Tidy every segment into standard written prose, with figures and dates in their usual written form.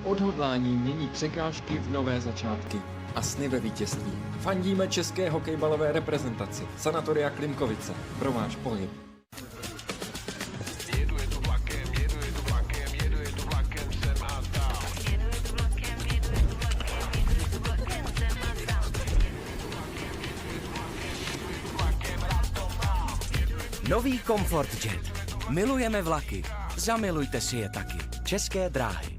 Odhodlání mění překážky v nové začátky a sny ve vítězství. Fandíme české hokejbalové reprezentaci Sanatoria Klimkovice pro váš pohyb. Nový Comfort Jet. Milujeme vlaky. Zamilujte si je taky. České dráhy.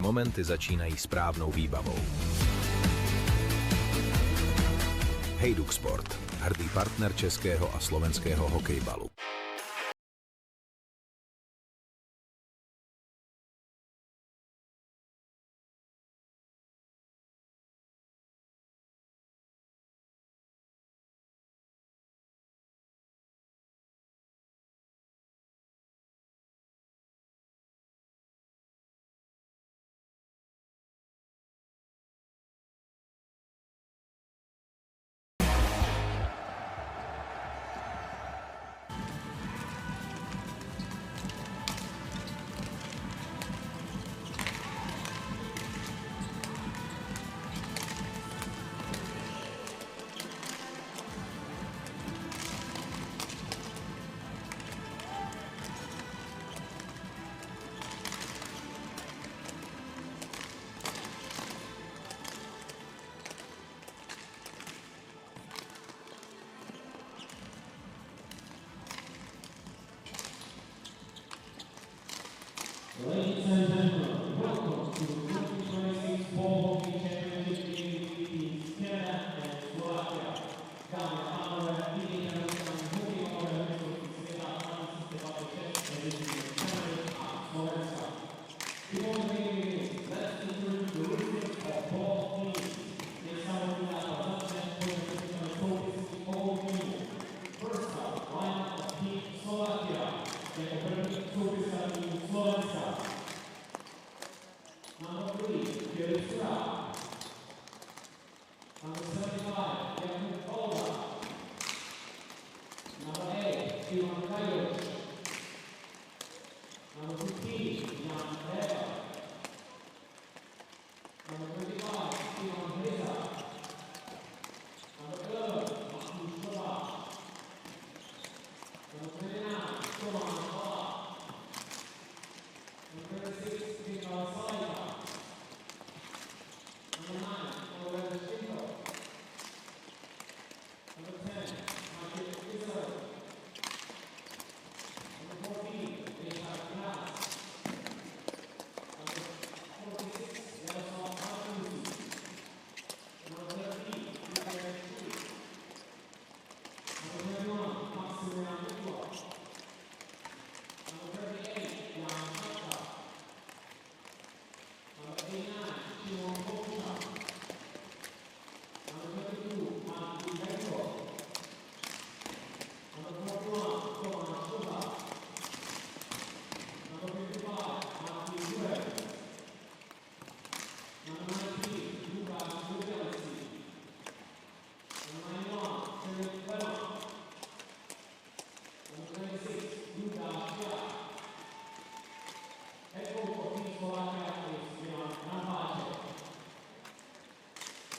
Momenty začínají správnou výbavou. Hejduk Sport, hrdý partner českého a slovenského hokejbalu.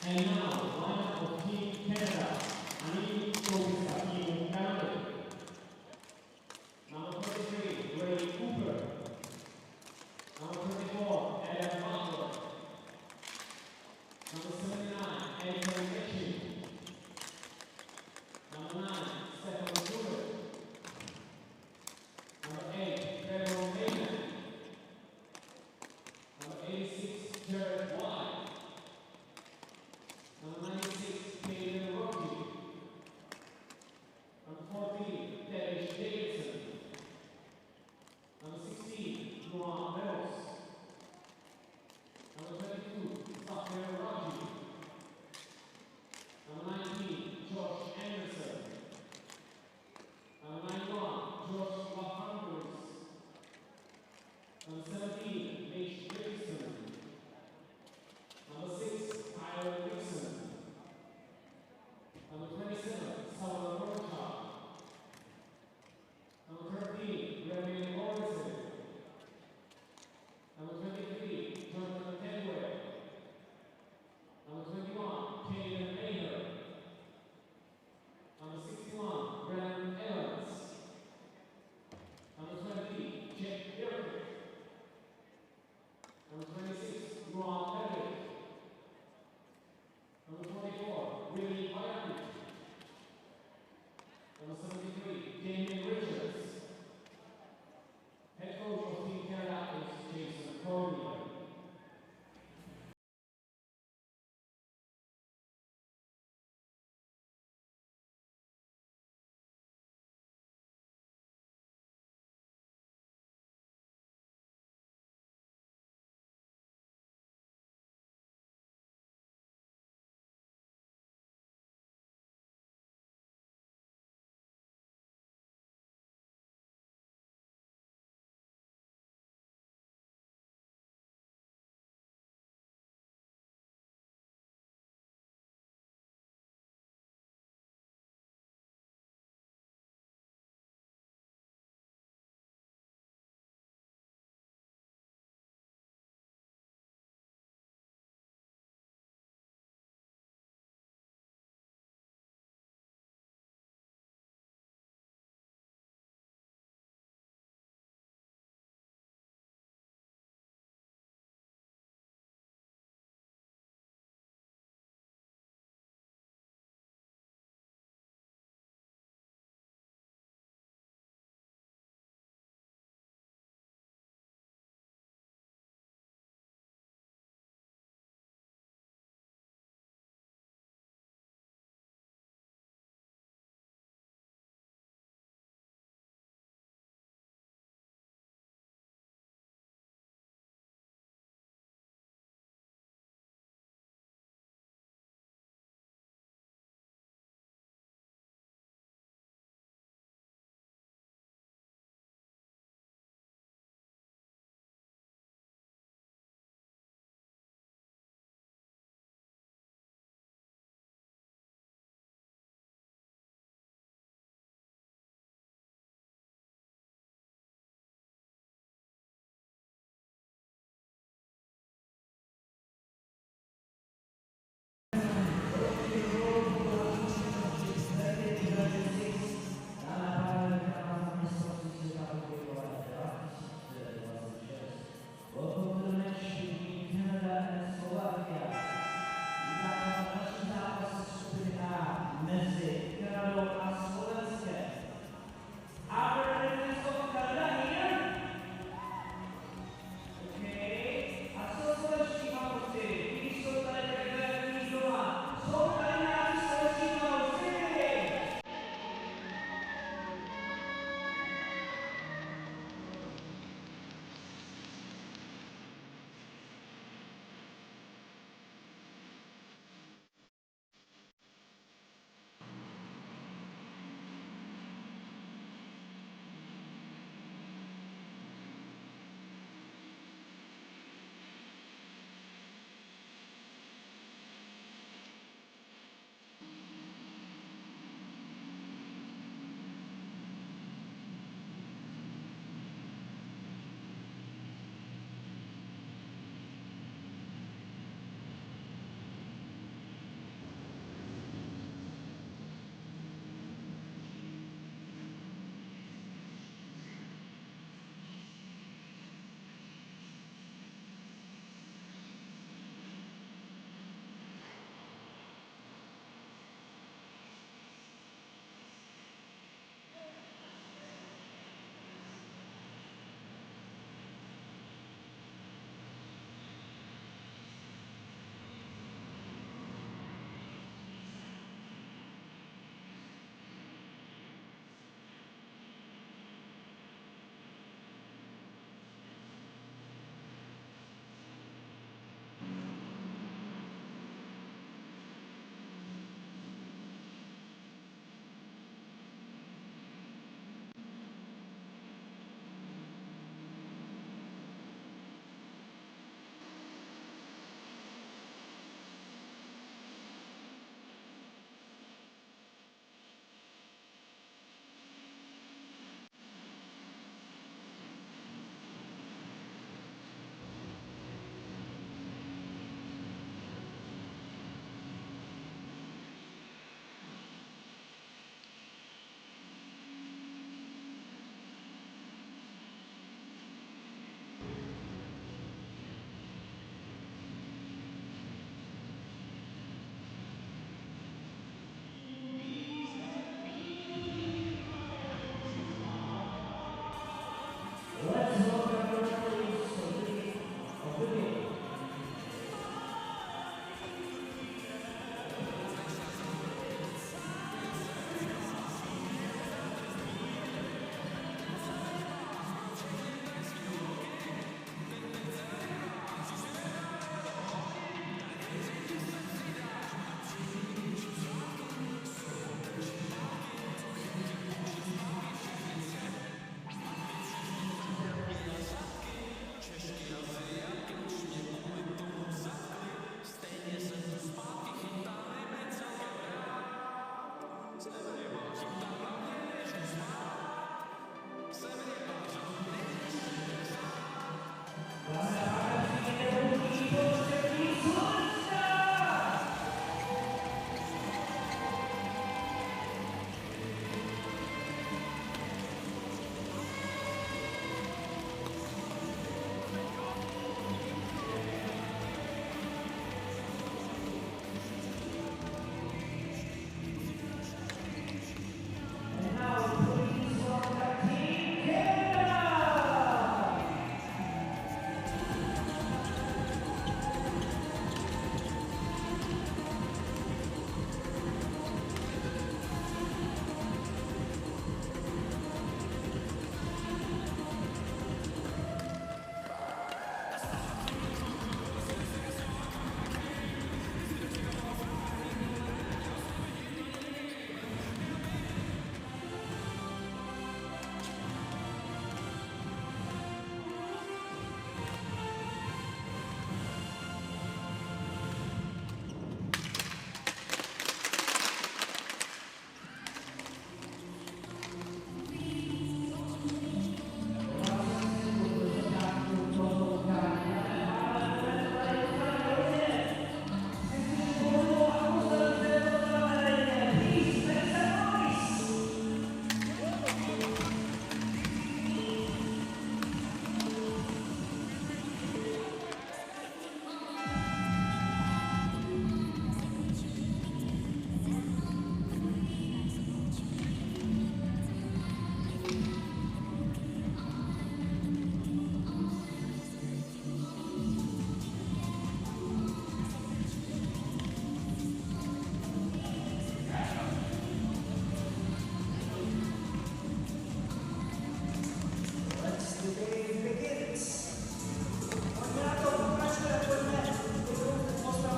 And now, lineup of Team Canada. Aréna Team Canada. Number 23, Ray Cooper. Number 24, Adam Butler. Number 79, Anthony Mitchell. Number 9, Stefan Stewart. Number 8, Trevor Maynard. Number 86, Jared White. Number 96, Taylor Rocky. Number 14, Terry Davidson. Number 16, Noah Mills. Number 22, Tucker Rocky. Number 19, Josh Anderson. Number 91, Josh LaFonders. Number 17, Mitch Davidson. Number 6, Tyler Dixon. Number 27, Salvador Rocha. Number 13, Remy Morrison. Number 23, Jonathan Tenway. Number 21, Caden Mayer. Number 61, Brandon Evans. Number 20, Jake Irving. Number 26, Ron Perry. Number 24, Willie Bayard. Number 73, Damien Richards. Head coach of Team Canada is Jason Cormier.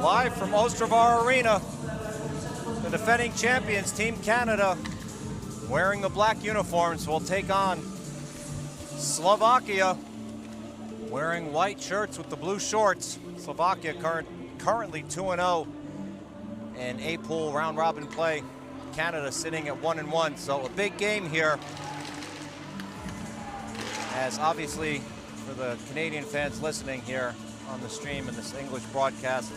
Live from Ostravar Arena, the defending champions, Team Canada, wearing the black uniforms, will take on Slovakia, wearing white shirts with the blue shorts. Slovakia currently 2-0 in A-pool round robin play. Canada sitting at 1-1, so a big game here. As obviously, for the Canadian fans listening here on the stream in this English broadcast,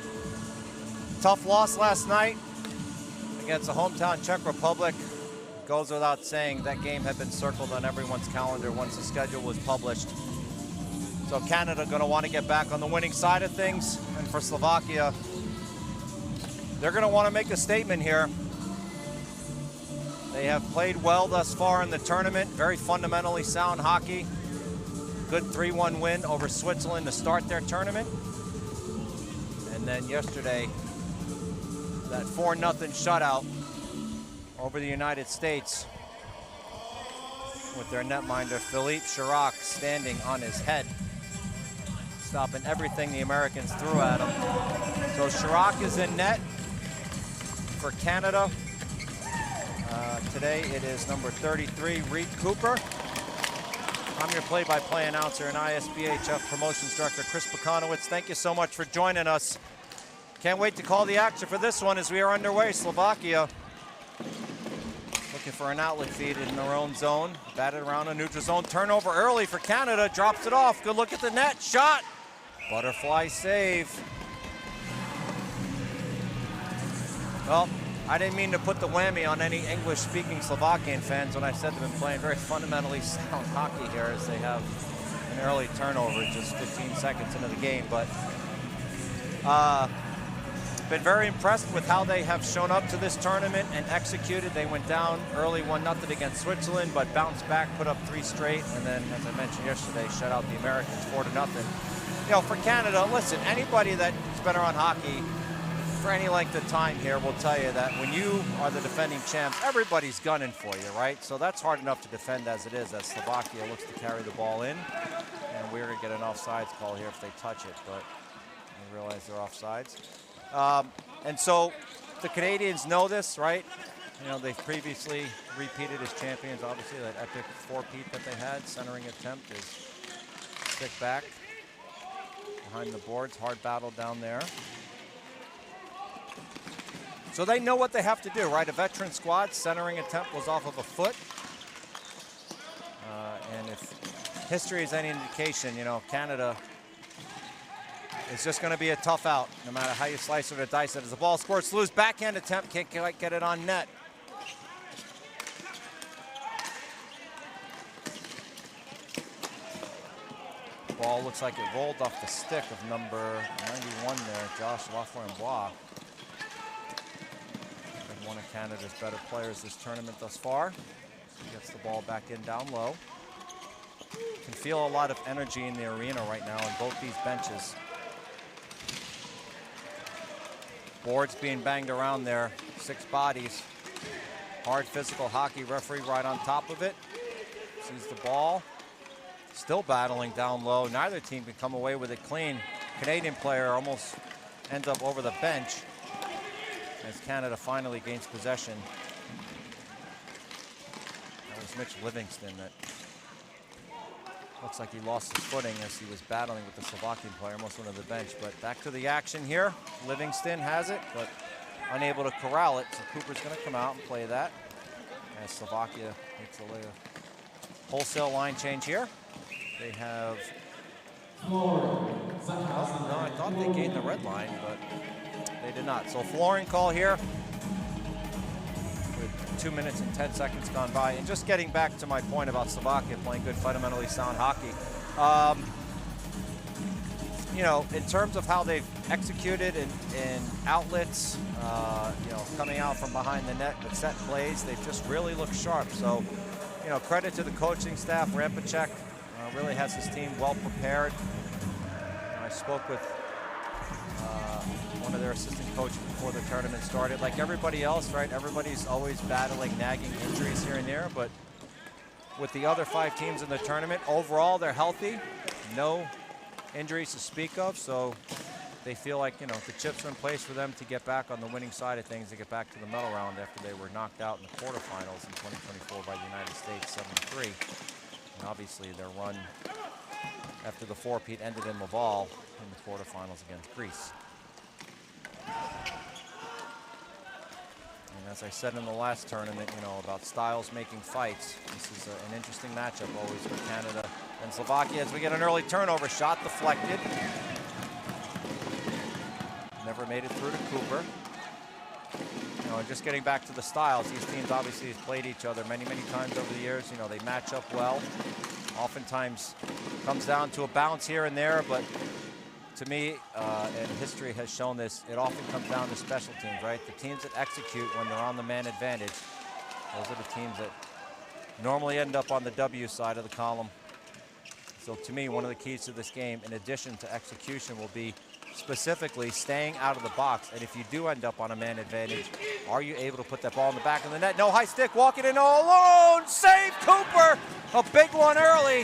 tough loss last night against the hometown Czech Republic. Goes without saying, that game had been circled on everyone's calendar once the schedule was published. So Canada going to want to get back on the winning side of things, and for Slovakia, they're going to want to make a statement here. They have played well thus far in the tournament, very fundamentally sound hockey. Good 3-1 win over Switzerland to start their tournament. And then yesterday, that 4-0 shutout over the United States with their netminder Philippe Chirac standing on his head, stopping everything the Americans threw at him. So Chirac is in net for Canada. Today it is number 33, Reed Cooper. I'm your play-by-play announcer and ISBHF Promotions Director, Chris Pekanowicz. Thank you so much for joining us. Can't wait to call the action for this one as we are underway. Slovakia looking for an outlet feed in their own zone. Batted around a neutral zone. Turnover early for Canada. Drops it off. Good look at the net. Shot. Butterfly save. Well, I didn't mean to put the whammy on any English-speaking Slovakian fans when I said they've been playing very fundamentally sound hockey here, as they have an early turnover just 15 seconds into the game. But been very impressed with how they have shown up to this tournament and executed. They went down early 1-0 against Switzerland, but bounced back, put up 3 straight, and then, as I mentioned yesterday, shut out the Americans 4-0. You know, for Canada, listen, anybody that's been around hockey for any length of time here will tell you that when you are the defending champs, everybody's gunning for you, right? So that's hard enough to defend as it is, as Slovakia looks to carry the ball in. And we're going to get an offsides call here if they touch it, but I realize they're offsides. And so the Canadians know this, right? You know, they've previously repeated as champions. Obviously, that epic 4-peat that they had, centering attempt is stick back behind the boards. Hard battle down there. So they know what they have to do, right? A veteran squad, centering attempt was off of a foot. And if history is any indication, you know, Canada is just going to be a tough out, no matter how you slice or dice it. As the ball squirts loose, backhand attempt, can't quite get it on net. Ball looks like it rolled off the stick of number 91 there, Josh Laframboise. One of Canada's better players this tournament thus far. Gets the ball back in down low. Can feel a lot of energy in the arena right now on both these benches. Boards being banged around there, 6 bodies. Hard physical hockey, referee right on top of it. Sees the ball. Still battling down low. Neither team can come away with it clean. Canadian player almost ends up over the bench as Canada finally gains possession. That was Mitch Livingston that looks like he lost his footing as he was battling with the Slovakian player, almost went to the bench. But back to the action here. Livingston has it, but unable to corral it. So Cooper's going to come out and play that as Slovakia makes a wholesale line change here. They have, no, I thought they gained the red line, but they did not. So flooring call here with 2 minutes and 10 seconds gone by. And just getting back to my point about Slovakia playing good, fundamentally sound hockey. You know, in terms of how they've executed in outlets, you know, coming out from behind the net with set plays, they've just really looked sharp. So, you know, credit to the coaching staff. Rampacek really has his team well prepared. I spoke with one of their assistant coaches before the tournament started. Like everybody else, right? Everybody's always battling nagging injuries here and there, but with the other 5 teams in the tournament, overall they're healthy. No injuries to speak of, so they feel like, you know, the chips are in place for them to get back on the winning side of things, to get back to the medal round after they were knocked out in the quarterfinals in 2024 by the United States 7-3. And obviously their run after the four-peat ended in Laval in the quarterfinals against Greece. And as I said in the last tournament, you know, about styles making fights, this is an interesting matchup always with Canada and Slovakia as we get an early turnover shot deflected. Never made it through to Cooper. You know, and just getting back to the styles, these teams obviously have played each other many, many times over the years. You know, they match up well. Oftentimes comes down to a bounce here and there, but to me, and history has shown this, it often comes down to special teams, right? The teams that execute when they're on the man advantage, those are the teams that normally end up on the W side of the column. So to me, one of the keys to this game, in addition to execution, will be specifically staying out of the box. And if you do end up on a man advantage, are you able to put that ball in the back of the net? No high stick, walking in all alone, save Cooper, a big one early.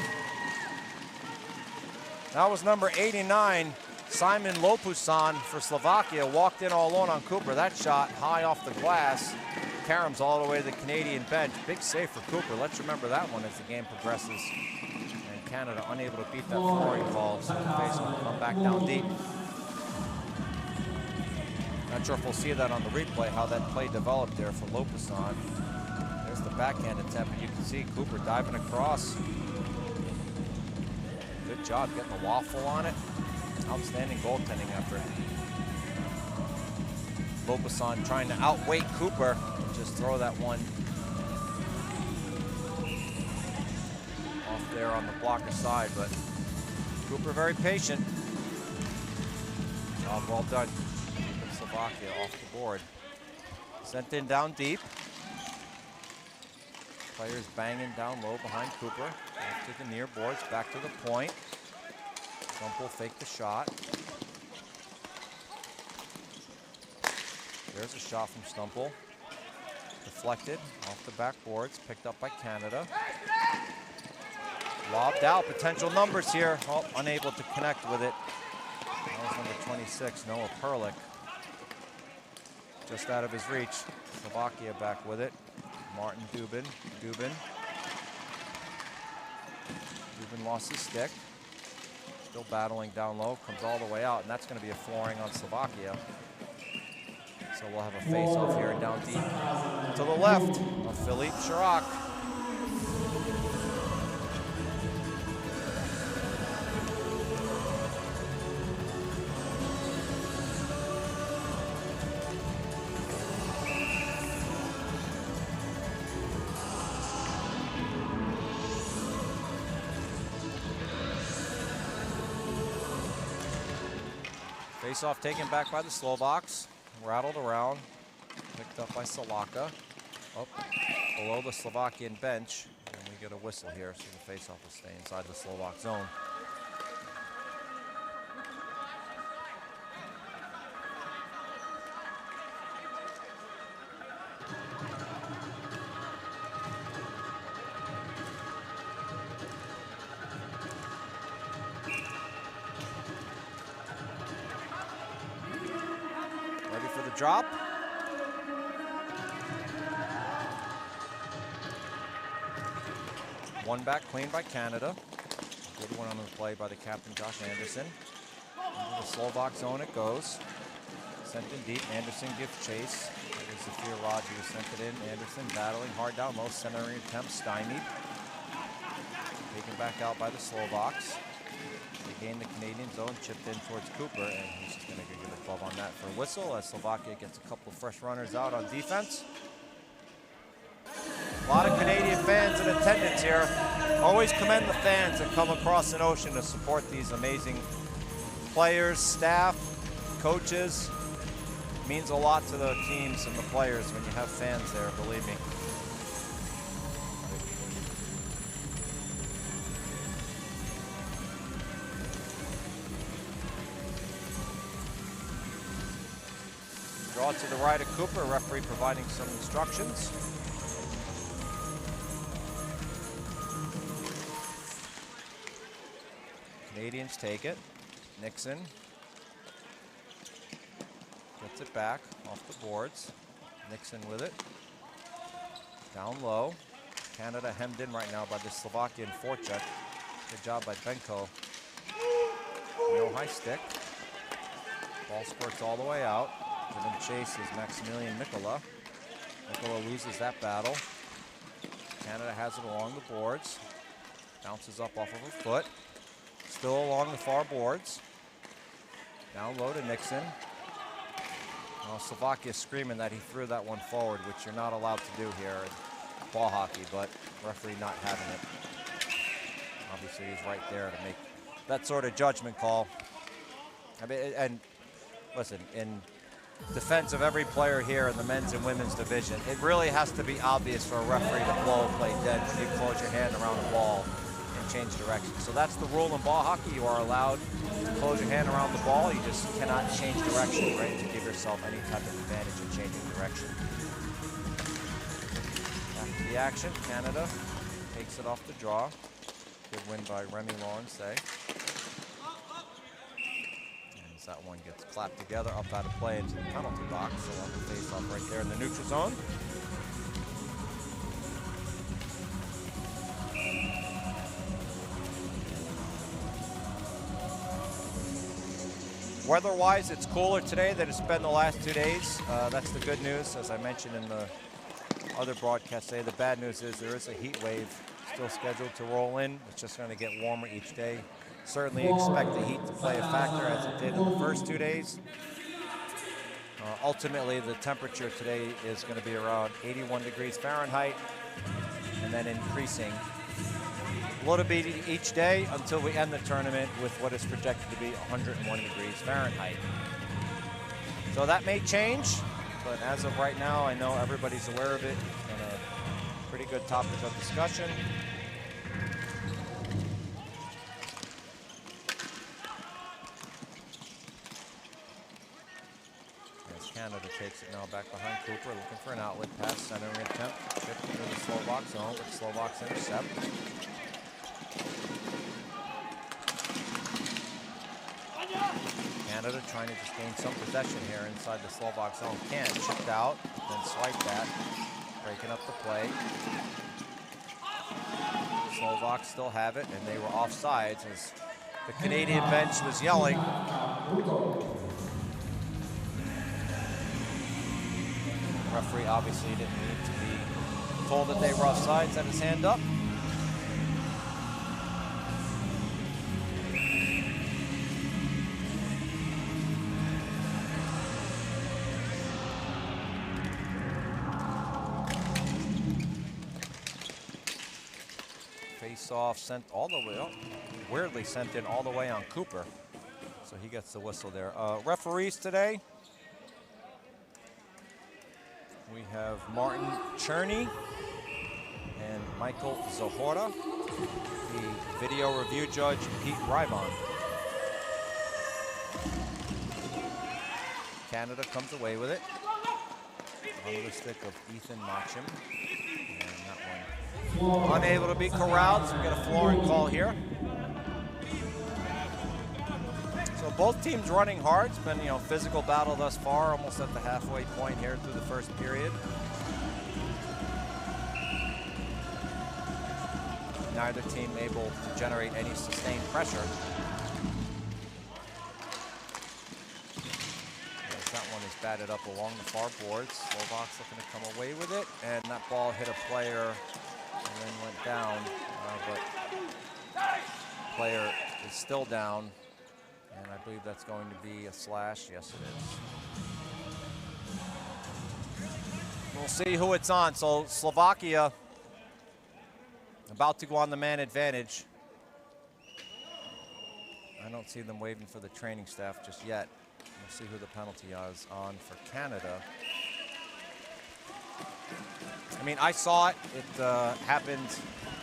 That was number 89, Simon Lopusan for Slovakia, walked in all alone on Cooper. That shot high off the glass, caroms all the way to the Canadian bench. Big save for Cooper. Let's remember that one as the game progresses. And Canada unable to beat that flooring ball, so the face will come back down deep. Not sure if we'll see that on the replay, how that play developed there for Lopusan. There's the backhand attempt, and you can see Cooper diving across. Good job getting the waffle on it. Outstanding goaltending effort. Lopusan trying to outweight Cooper and just throw that one off there on the blocker side, but Cooper very patient. Job well done. Slovakia off the board. Sent in down deep. Players banging down low behind Cooper. Back to the near boards, back to the point. Stumple faked the shot. There's a shot from Stumple. Deflected off the back boards, picked up by Canada. Lobbed out, potential numbers here. Oh, unable to connect with it. That was number 26, Noah Perlick. Just out of his reach. Slovakia back with it. Martin Dubin. Dubin lost his stick. Still battling down low. Comes all the way out, and that's going to be a flooring on Slovakia. So we'll have a face-off here down deep to the left of Philippe Chirac. Face-off taken back by the Slovaks. Rattled around. Picked up by Salaka. Up below the Slovakian bench. And we get a whistle here, so the face-off will stay inside the Slovak zone. Drop. One back clean by Canada. Good one on the play by the captain, Josh Anderson. Into the Slovak zone it goes. Sent in deep. Anderson gives chase. It is Zafir Raj who sent it in. Anderson battling hard down low. Centering attempt stymied. Taken back out by the Slovaks. They gain the Canadian zone, chipped in towards Cooper, and he's just going to give a 12 on that for a whistle as Slovakia gets a couple of fresh runners out on defense. A lot of Canadian fans in attendance here. Always commend the fans that come across an ocean to support these amazing players, staff, coaches. It means a lot to the teams and the players when you have fans there, believe me. Draw to the right of Cooper, referee providing some instructions. Canadians take it. Nixon Gets it back off the boards. Nixon with it. Down low. Canada hemmed in right now by the Slovakian forecheck. Good job by Benko. No high stick. Ball squirts all the way out. Giving chase is Maximilian Mikola. Mikola loses that battle. Canada has it along the boards. Bounces up off of her foot. Still along the far boards. Down low to Nixon. Well, Slovakia screaming that he threw that one forward, which you're not allowed to do here in ball hockey, but referee not having it. Obviously, he's right there to make that sort of judgment call. I mean, and listen, in defense of every player here in the men's and women's division, it really has to be obvious for a referee to blow a play dead when you close your hand around the ball and change direction. So that's the rule in ball hockey. You are allowed to close your hand around the ball. You just cannot change direction, right, to give yourself any type of advantage in changing direction. After the action, Canada takes it off the draw. Good win by Remy Lawrence. As that one gets clapped together, up out of play into the penalty box. So on the face-off right there in the neutral zone. Weather-wise, it's cooler today than it's been the last 2 days. That's the good news, as I mentioned in the other broadcast today. The bad news is there is a heat wave still scheduled to roll in. It's just going to get warmer each day. Certainly expect the heat to play a factor as it did in the first 2 days. Ultimately, the temperature today is going to be around 81 degrees Fahrenheit and then increasing a little bit each day until we end the tournament with what is projected to be 101 degrees Fahrenheit. So that may change, but as of right now, I know everybody's aware of it and a pretty good topic of discussion. As Canada takes it now back behind Cooper, looking for an outlet pass, centering attempt, shift into the Slovak zone, but Slovaks intercept. Canada trying to just gain some possession here inside the Slovak zone. Can chipped out, then swipe that, breaking up the play. Slovaks still have it, and they were offsides as the Canadian bench was yelling. The referee obviously didn't need to be told that they were offsides. Had his hand up. Face-off sent all the way up. Weirdly sent in all the way on Cooper. So he gets the whistle there. Referees today. We have Martin Cherney and Michael Zahora. The video review judge, Pete Rybon. Canada comes away with it. On the stick of Ethan Machim. And that one unable to be corralled, so we get a flooring call here. So both teams running hard. It's been, physical battle thus far, almost at the halfway point here through the first period. Neither team able to generate any sustained pressure. As that one is batted up along the far boards. Slovaks looking to come away with it, and that ball hit a player and then went down, but player is still down. And I believe that's going to be a slash. Yes, it is. We'll see who it's on. So Slovakia about to go on the man advantage. I don't see them waving for the training staff just yet. We'll see who the penalty is on for Canada. I mean, I saw it. It happened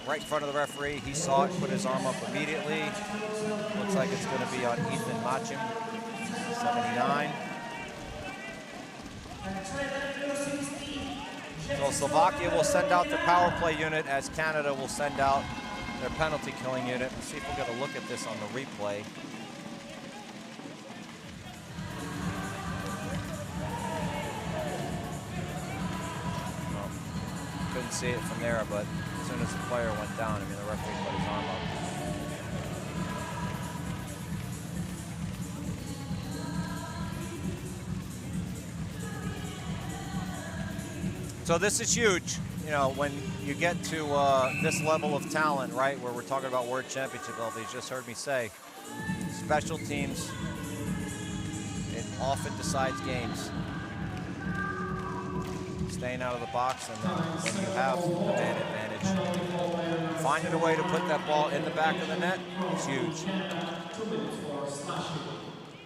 right in front of the referee. He saw it, put his arm up immediately. Looks like it's going to be on Ethan Machim, 79. So Slovakia will send out their power play unit as Canada will send out their penalty killing unit. Let's see if we'll get a look at this on the replay. couldn't see it from there, but as soon as the player went down, I mean, the referee put his arm up. So this is huge, you know, when you get to this level of talent, right, where we're talking about World Championship level. You just heard me say, special teams, it often decides games. Staying out of the box, and then when you have the man advantage, finding a way to put that ball in the back of the net is huge. 2 minutes for slashing.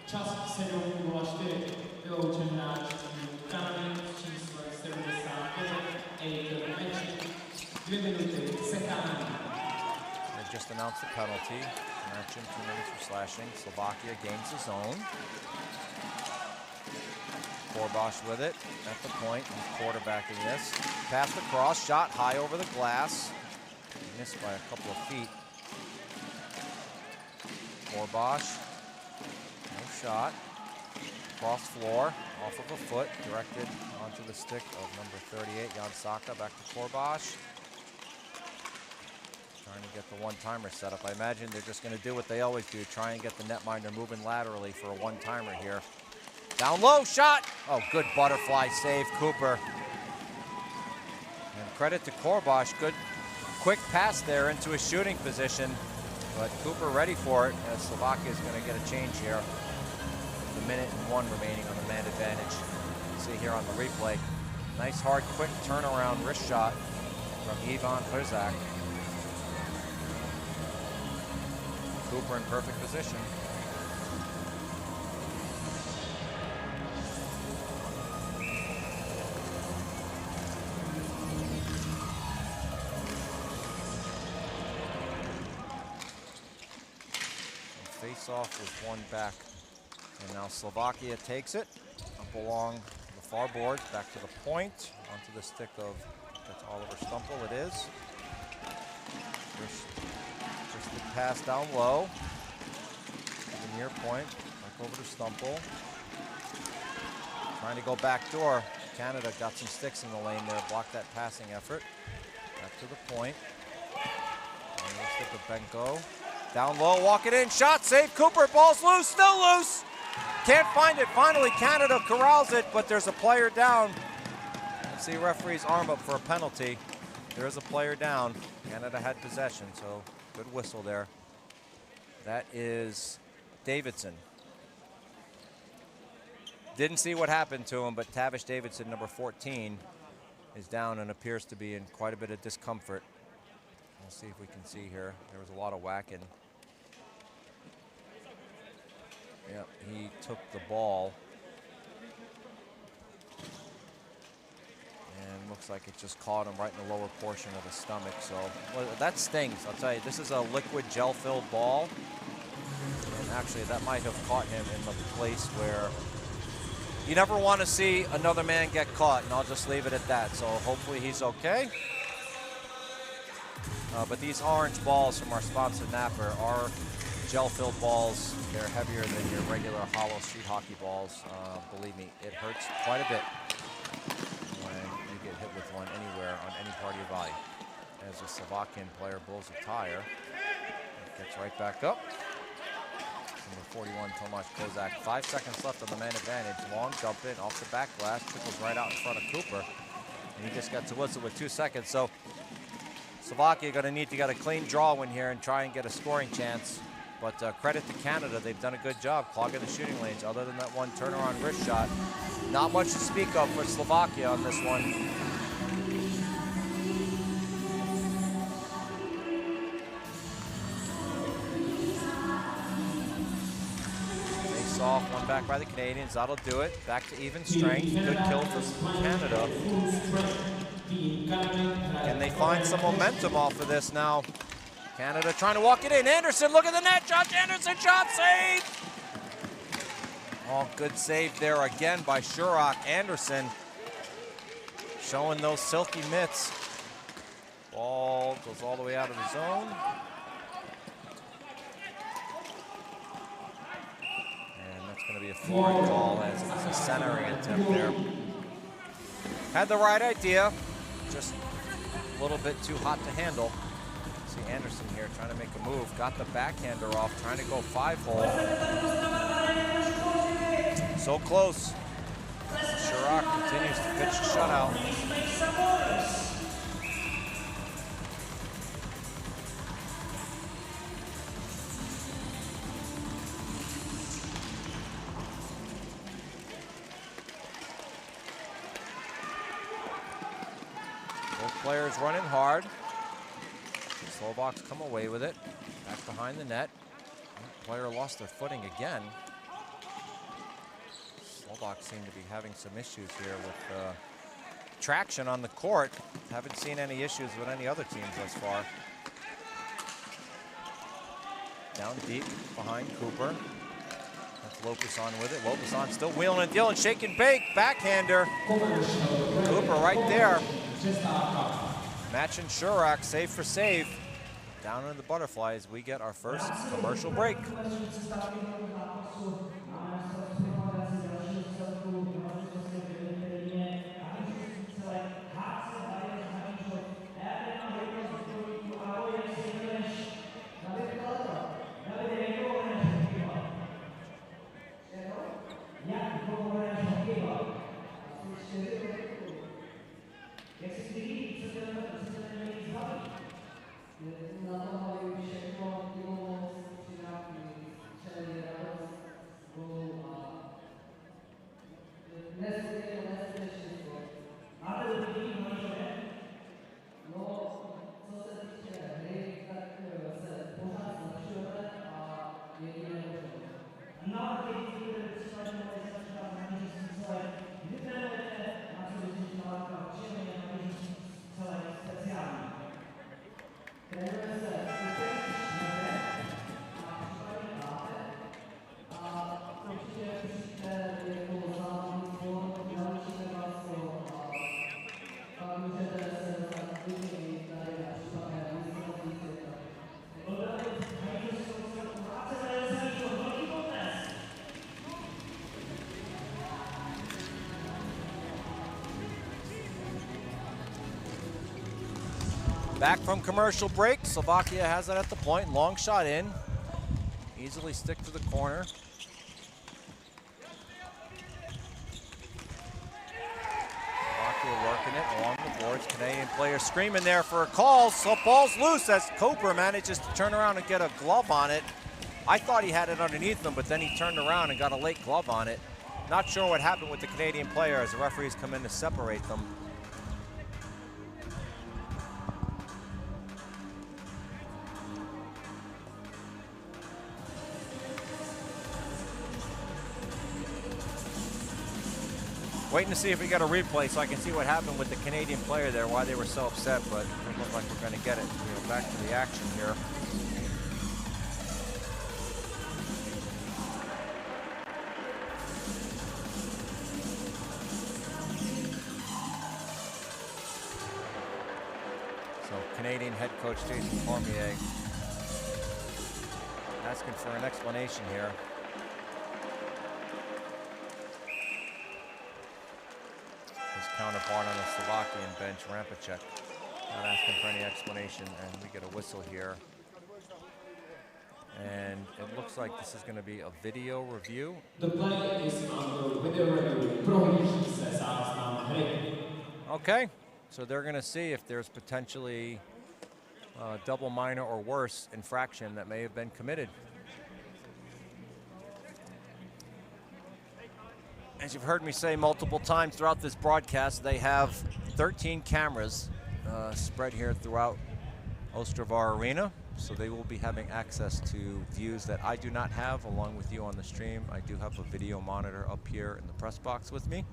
Czas 7:04 wyłączenia Kanady z číslem 79 meczu. 2 minuty sekání. They just announced the penalty. Mentioned 2 minutes for slashing. Slovakia gains the zone. Korbosh with it at the point. He's quarterbacking this. Passed across, shot high over the glass. Missed by a couple of feet. Korbosh, no shot. Cross floor, off of a foot, directed onto the stick of number 38, Jan Saka. Back to Korbosh. Trying to get the one-timer set up. I imagine they're just going to do what they always do, try and get the netminder moving laterally for a one-timer here. Down low, shot! Oh, good butterfly save, Cooper. And credit to Korbosh, good quick pass there into a shooting position, but Cooper ready for it, as Slovakia is going to get a change here. With a minute and 1 remaining on the man advantage. See here on the replay. Nice, hard, quick turnaround wrist shot from Ivan Herzak. Cooper in perfect position. Face-off was won back, and now Slovakia takes it up along the far boards, back to the point, onto the stick of, that's Oliver Stumple, it is. Just the pass down low, to the near point, back over to Stumple. Trying to go back door. Canada got some sticks in the lane there, blocked that passing effort. Back to the point. On the stick of Benko. Down low, walk it in, shot, save, Cooper, ball's loose, still loose. Can't find it, finally Canada corrals it, but there's a player down. You see referee's arm up for a penalty. There is a player down. Canada had possession, so good whistle there. That is Davidson. Didn't see what happened to him, but Tavish Davidson, number 14, is down and appears to be in quite a bit of discomfort. We'll see if we can see here. There was a lot of whacking. Yep, he took the ball. And looks like it just caught him right in the lower portion of the stomach. So well, that stings. I'll tell you, this is a liquid gel-filled ball. And actually, that might have caught him in the place where you never want to see another man get caught, and I'll just leave it at that. So hopefully he's okay. But these orange balls from our sponsor Napper are gel-filled balls. They're heavier than your regular hollow street hockey balls. Believe me, it hurts quite a bit when you get hit with one anywhere on any part of your body. As a Slovakian player blows a tire, it gets right back up. Number 41, Tomáš Kozák. 5 seconds left on the man advantage. Long jump in off the back glass, trickles right out in front of Cooper. And he just got to whistle with 2 seconds. So Slovakia going to need to get a clean draw win here and try and get a scoring chance. But credit to Canada, they've done a good job clogging the shooting lanes. Other than that one turnaround wrist shot, not much to speak of for Slovakia on this one. Face off, one back by the Canadians. That'll do it. Back to even strength. Good kill for Canada. Can they find some momentum off of this now? Canada trying to walk it in. Anderson, look at the net. Josh Anderson, shot, save! Oh, good save there again by Shurak. Anderson showing those silky mitts. Ball goes all the way out of the zone. And that's going to be a forward call as it's a centering attempt there. Had the right idea. Just a little bit too hot to handle. See Anderson here trying to make a move. Got the backhander off, trying to go 5-hole. So close. Chirac continues to pitch the shutout. Both players running hard. The Slovaks come away with it. Back behind the net. Player lost their footing again. Slovaks seem to be having some issues here with traction on the court. Haven't seen any issues with any other teams thus far. Down deep behind Cooper. That's Lopez on with it. Lopez on still wheeling and dealing, shake and bake, backhander. Cooper right there. Matching Chirac, save for save. Down in the butterflies, we get our first commercial break. Back from commercial break. Slovakia has it at the point. Long shot in. Easily stick to the corner. Slovakia working it along the boards. Canadian player screaming there for a call. So ball's loose as Cooper manages to turn around and get a glove on it. I thought he had it underneath him, but then he turned around and got a late glove on it. Not sure what happened with the Canadian player as the referees come in to separate them. Waiting to see if we got a replay so I can see what happened with the Canadian player there, why they were so upset, but it doesn't look like we're going to get it. We'll go back to the action here. So Canadian head coach Jason Cormier asking for an explanation here. Counterpart on the Slovakian bench, Rampacek, not asking for any explanation, and we get a whistle here. And it looks like this is going to be a video review. The play is under video review. Prohlíží se záznam hry. Okay, so they're going to see if there's potentially a double minor or worse infraction that may have been committed. As you've heard me say multiple times throughout this broadcast, they have 13 cameras spread here throughout Ostravar Arena, so they will be having access to views that I do not have along with you on the stream. I do have a video monitor up here in the press box with me.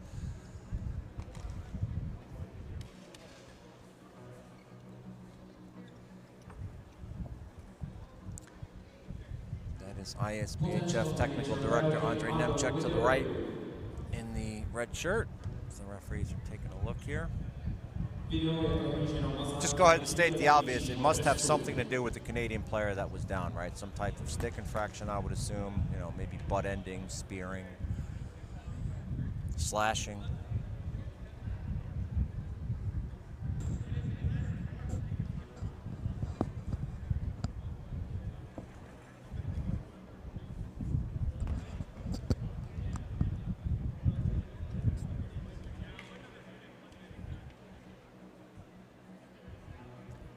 That is ISBHF Technical Director Andrei Nemchek to the right in the red shirt. The referees are taking a look here. Just go ahead and state the obvious. It must have something to do with the Canadian player that was down, right? Some type of stick infraction, I would assume. You know, maybe butt ending, spearing, slashing.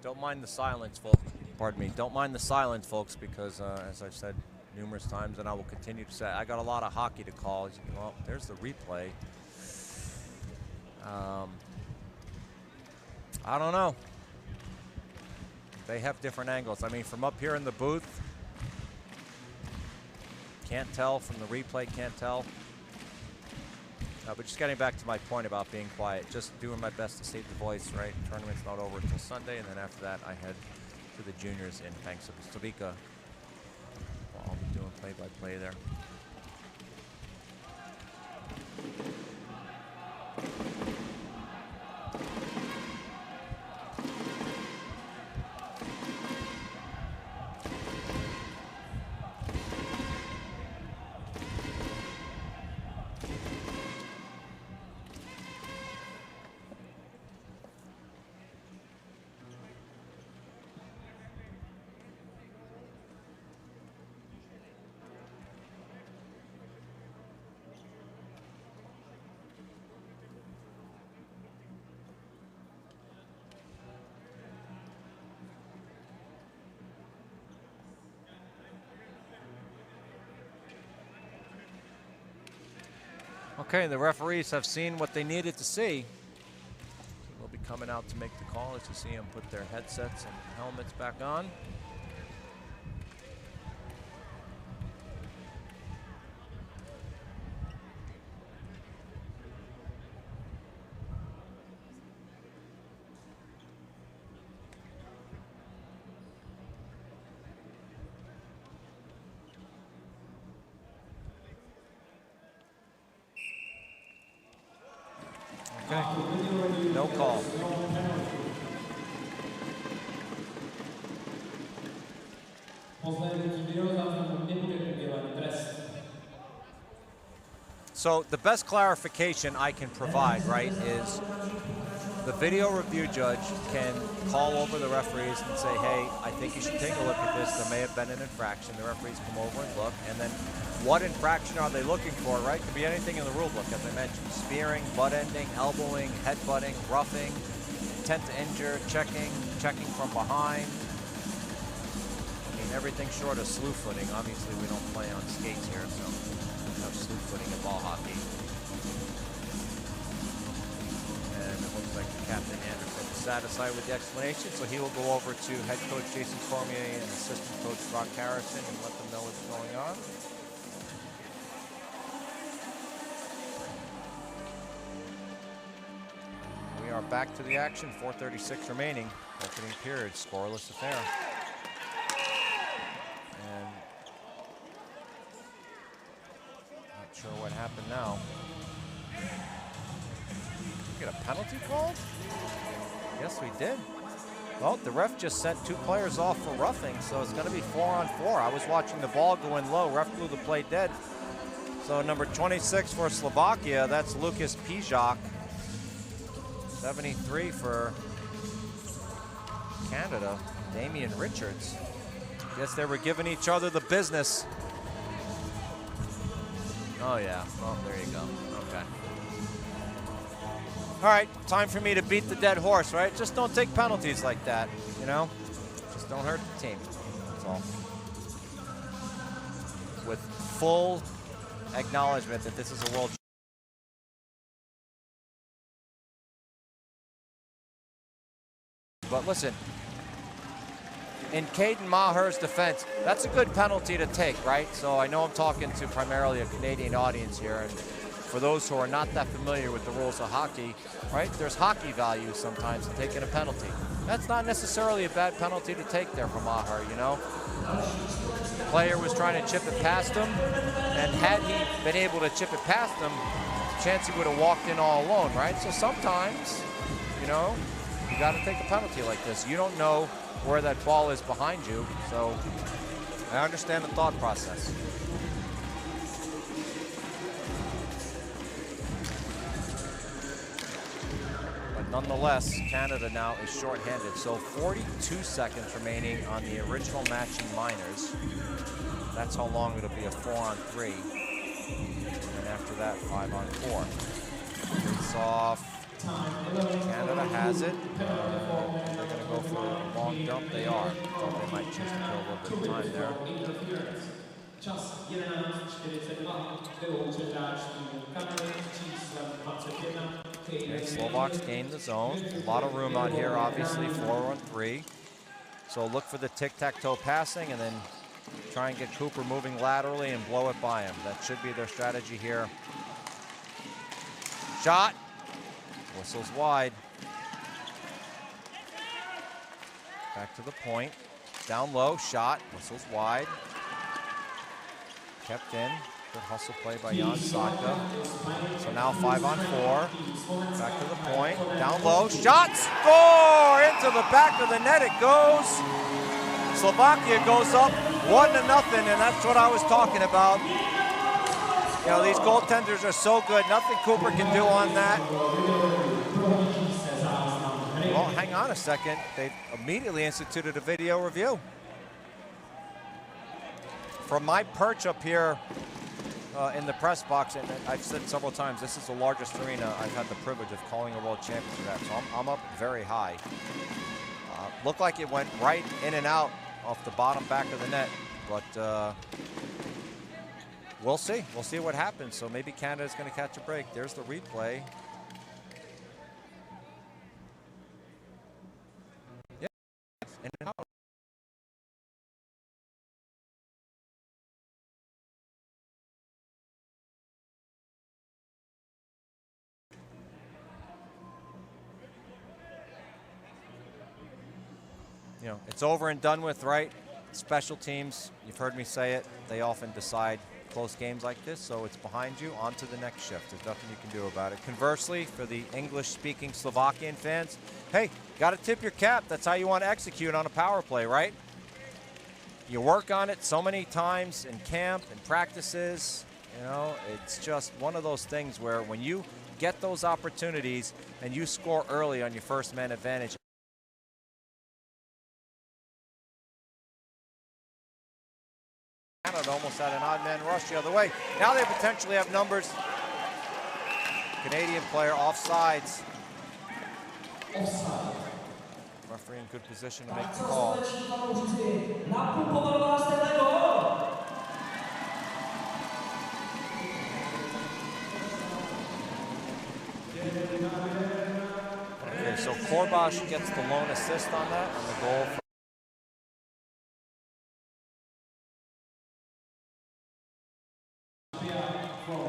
Don't mind the silence, folks. Pardon me. Don't mind the silence, folks, because as I've said numerous times, and I will continue to say, I got a lot of hockey to call. Well, there's the replay. I don't know. They have different angles. I mean, from up here in the booth, can't tell. From the replay, can't tell. But just getting back to my point about being quiet, just doing my best to save the voice, right? Tournament's not over until Sunday, and then after that, I head to the juniors in Costa Rica. Well, I'll be doing play-by-play there. Okay, the referees have seen what they needed to see. They'll be coming out to make the call as you see them put their headsets and helmets back on. Okay, no call. So the best clarification I can provide, right, is the video review judge can call over the referees and say, hey, I think you should take a look at this. There may have been an infraction. The referees come over and look, and then what infraction are they looking for, right? Could be anything in the rule book, as I mentioned. Spearing, butt ending, elbowing, headbutting, roughing, intent to injure, checking from behind. I mean, everything short of slew footing. Obviously, we don't play on skates here, so no slew footing in ball hockey. And it looks like Captain Anderson is satisfied with the explanation, so he will go over to head coach Jason Cormier and assistant coach Brock Harrison and let them know what's going on. We are back to the action, 4:36 remaining, opening period, scoreless affair. And not sure what happened now. Get a penalty called? Yes, we did. Well, the ref just sent two players off for roughing, so it's going to be 4-on-4. I was watching the ball go in low. Ref blew the play dead. So number 26 for Slovakia, that's Lucas Pijak. 73 for Canada, Damian Richards. Guess they were giving each other the business. Oh yeah, well there you go, okay. All right, time for me to beat the dead horse, right? Just don't take penalties like that, you know? Just don't hurt the team, that's all. With full acknowledgement that this is a world. But listen, in Caden Maher's defense, that's a good penalty to take, right? So I know I'm talking to primarily a Canadian audience here, and for those who are not that familiar with the rules of hockey, right, there's hockey value sometimes in taking a penalty. That's not necessarily a bad penalty to take there from Maher, you know? The player was trying to chip it past him, and had he been able to chip it past him, chance he would have walked in all alone, right? So sometimes, you know, you got to take a penalty like this. You don't know where that ball is behind you, so I understand the thought process. But nonetheless, Canada now is shorthanded. So 42 seconds remaining on the original matching minors. That's how long it'll be, a 4-on-3. And then after that, 5-on-4. Face off. Canada has it. They're going to go for a long dump. They are. Thought they might choose to kill a little bit of time there. Čas 11:42, vyloučen hráč týmu Kanady číslem 21. Okay, Slovaks gain the zone. A lot of room out here, obviously, 4-on-3. So look for the tic-tac-toe passing and then try and get Cooper moving laterally and blow it by him. That should be their strategy here. Shot. Whistles wide. Back to the point. Down low, shot. Whistles wide. Kept in. Good hustle play by Jan Saka. So now 5-on-4. Back to the point. Down low. Shot. Score! Into the back of the net it goes. Slovakia goes up 1-0, and that's what I was talking about. You know, these goaltenders are so good. Nothing Cooper can do on that. Well, hang on a second. They immediately instituted a video review. From my perch up here in the press box, and I've said several times, this is the largest arena I've had the privilege of calling a world championship at, so I'm up very high. Looked like it went right in and out off the bottom back of the net, but we'll see. We'll see what happens. So maybe Canada's going to catch a break. There's the replay. Yeah, in and out. You know, it's over and done with, right? Special teams, you've heard me say it, they often decide close games like this, so it's behind you, on to the next shift. There's nothing you can do about it. Conversely, for the English-speaking Slovakian fans, hey, got to tip your cap. That's how you want to execute on a power play, right? You work on it so many times in camp and practices. You know, it's just one of those things where when you get those opportunities and you score early on your first man advantage, Canada almost had an odd man rush the other way. Now they potentially have numbers. Canadian player offsides. Referee in good position to make the call. Okay, so Korbash gets the lone assist on that, on the goal.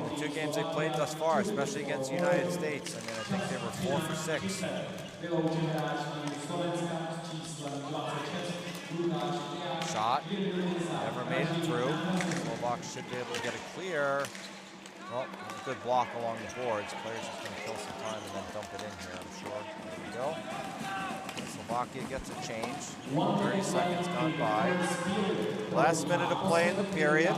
The two games they played thus far, especially against the United States, I mean, I think they were 4 for 6. Shot, never made it through. Slovaks should be able to get it clear. Well, a good block along the boards. Players just going to kill some time and then dump it in here, I'm sure. There we go. Slovakia gets a change. 30 seconds gone by. Last minute of play in the period.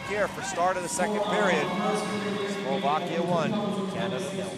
Here for start of the second period. Slovakia 1, Canada 0.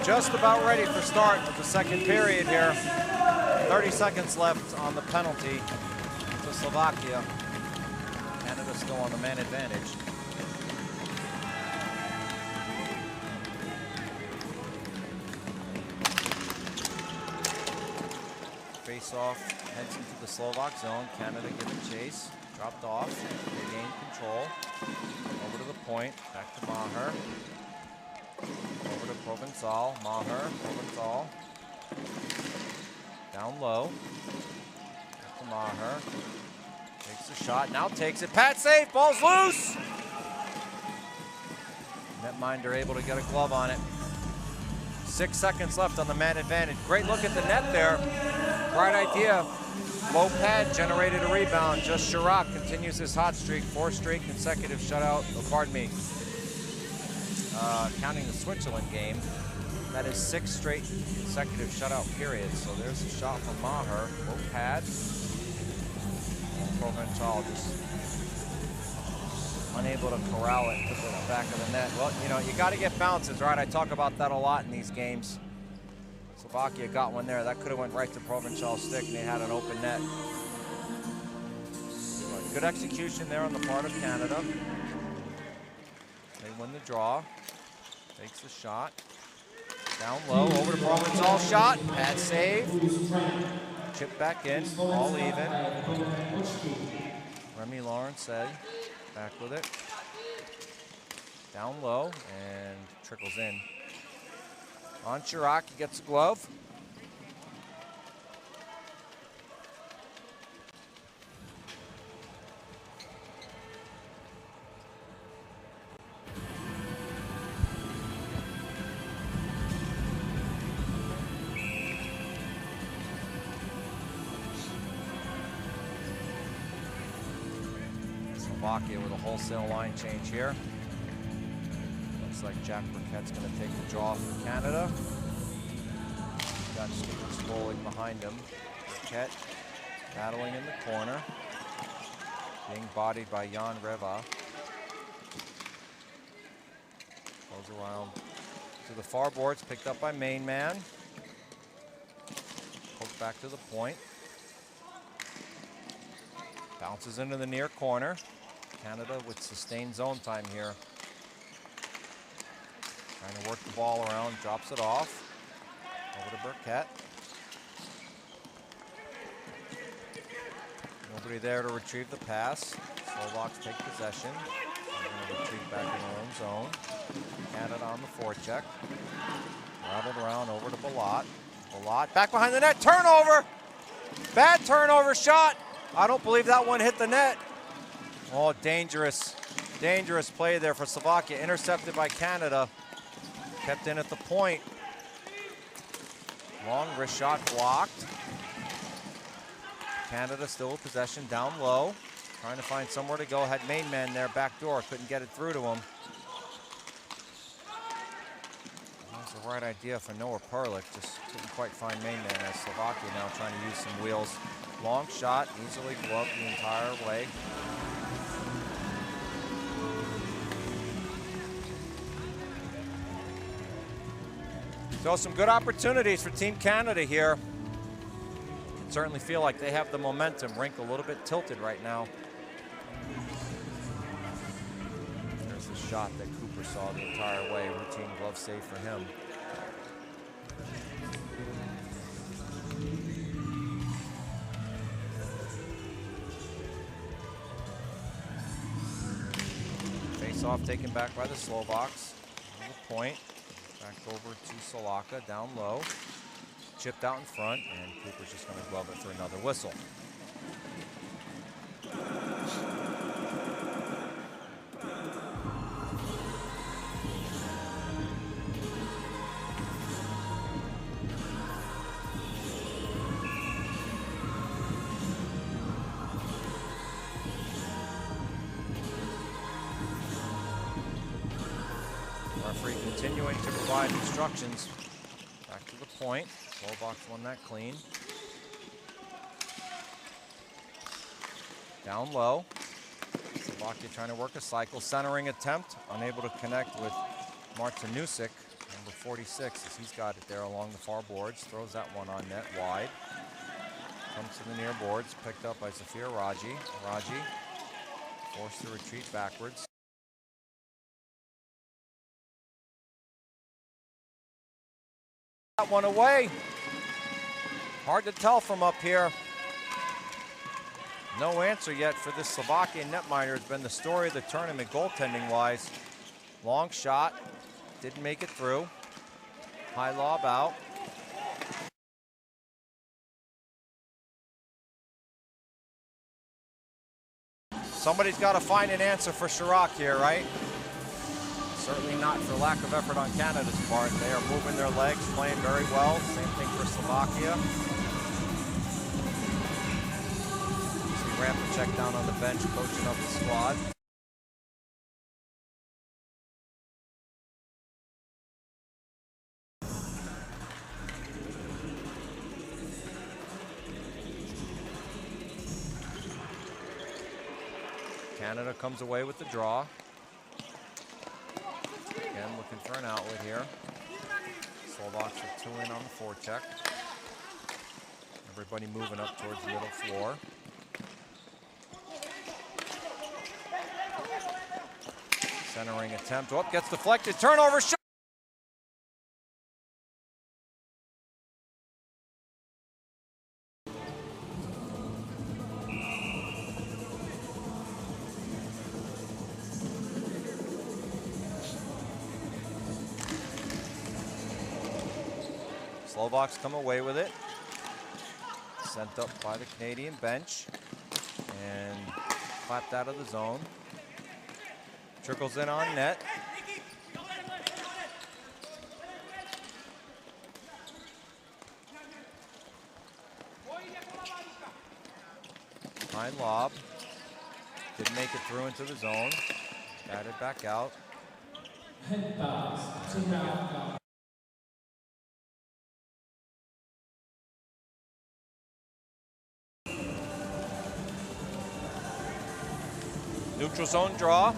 just about ready for start with the second period here. 30 seconds left on the penalty to Slovakia. Canada still on the man advantage. Face-off heads into the Slovak zone. Canada giving chase. Dropped off. They gain control. Over to the point. Back to Maher. Over to Provençal. Maher. Provençal. Down low. Back to Maher. Takes the shot. Now takes it. Pat save. Ball's loose. Netminder able to get a glove on it. 6 seconds left on the man advantage. Great look at the net there. Bright idea. Low pad generated a rebound. Just Chirac continues his hot streak. 4 straight consecutive shutout. Oh, pardon me. Counting the Switzerland game, that is 6 straight consecutive shutout periods. So there's a shot from Maher. Low pad. Provençal just unable to corral it to the back of the net. Well, you know, you got to get bounces, right? I talk about that a lot in these games. Slovakia got one there. That could have went right to Provençal's stick, and they had an open net. But good execution there on the part of Canada. They win the draw. Takes the shot. Down low, over to Provençal. Shot. Pad save. Chip back in. All even. Remy Lawrence back with it. Down low and trickles in. On Chirac, he gets a glove. Slovakia with a wholesale line change here. Looks like Jack Burkett's going to take the draw for Canada. Got Stephen Smolik behind him. Burkett battling in the corner. Being bodied by Jan Reva. Goes around to the far boards, picked up by main man. Poked back to the point. Bounces into the near corner. Canada with sustained zone time here. Trying to work the ball around, drops it off. Over to Burkett. Nobody there to retrieve the pass. Slovaks take possession. They're going to retreat back in their own zone. Canada on the forecheck. Rattled around over to Balat. Balat back behind the net. Turnover! Bad turnover shot. I don't believe that one hit the net. Oh, dangerous. Dangerous play there for Slovakia. Intercepted by Canada. Kept in at the point. Long wrist shot blocked. Canada still with possession down low. Trying to find somewhere to go. Had main man there, back door. Couldn't get it through to him. That was the right idea for Noah Perlich. Just couldn't quite find main man as Slovakia now trying to use some wheels. Long shot, easily gloved the entire way. So some good opportunities for Team Canada here. Certainly feel like they have the momentum. Rink a little bit tilted right now. There's the shot that Cooper saw the entire way. Routine glove save for him. Face off taken back by the Slovaks. On the point. Back over to Solaka, down low. Chipped out in front, and Cooper's just going to glove it for another whistle. Referee continuing to provide instructions. Back to the point. Slovaks won that clean. Down low. Slovakia trying to work a cycle. Centering attempt. Unable to connect with Martinusik. And number 46, as he's got it there along the far boards. Throws that one on net wide. Comes to the near boards, picked up by Zafir Raji. Raji forced to retreat backwards. That one away. Hard to tell from up here. No answer yet for this Slovakian netminder. Has been the story of the tournament goaltending-wise. Long shot, didn't make it through. High lob out. Somebody's got to find an answer for Chirac here, right? Certainly not for lack of effort on Canada's part. They are moving their legs, playing very well. Same thing for Slovakia. See Rampacek down on the bench, coaching up the squad. Canada comes away with the draw. Again, looking for an outlet here. Slovaks with 2 in on the forecheck. Everybody moving up towards the middle floor. Centering attempt. Oh, gets deflected. Turnover shot. Slovaks come away with it. Sent up by the Canadian bench and clapped out of the zone. Trickles in on net. High lob. Didn't make it through into the zone. Batted back out. Neutral zone draw.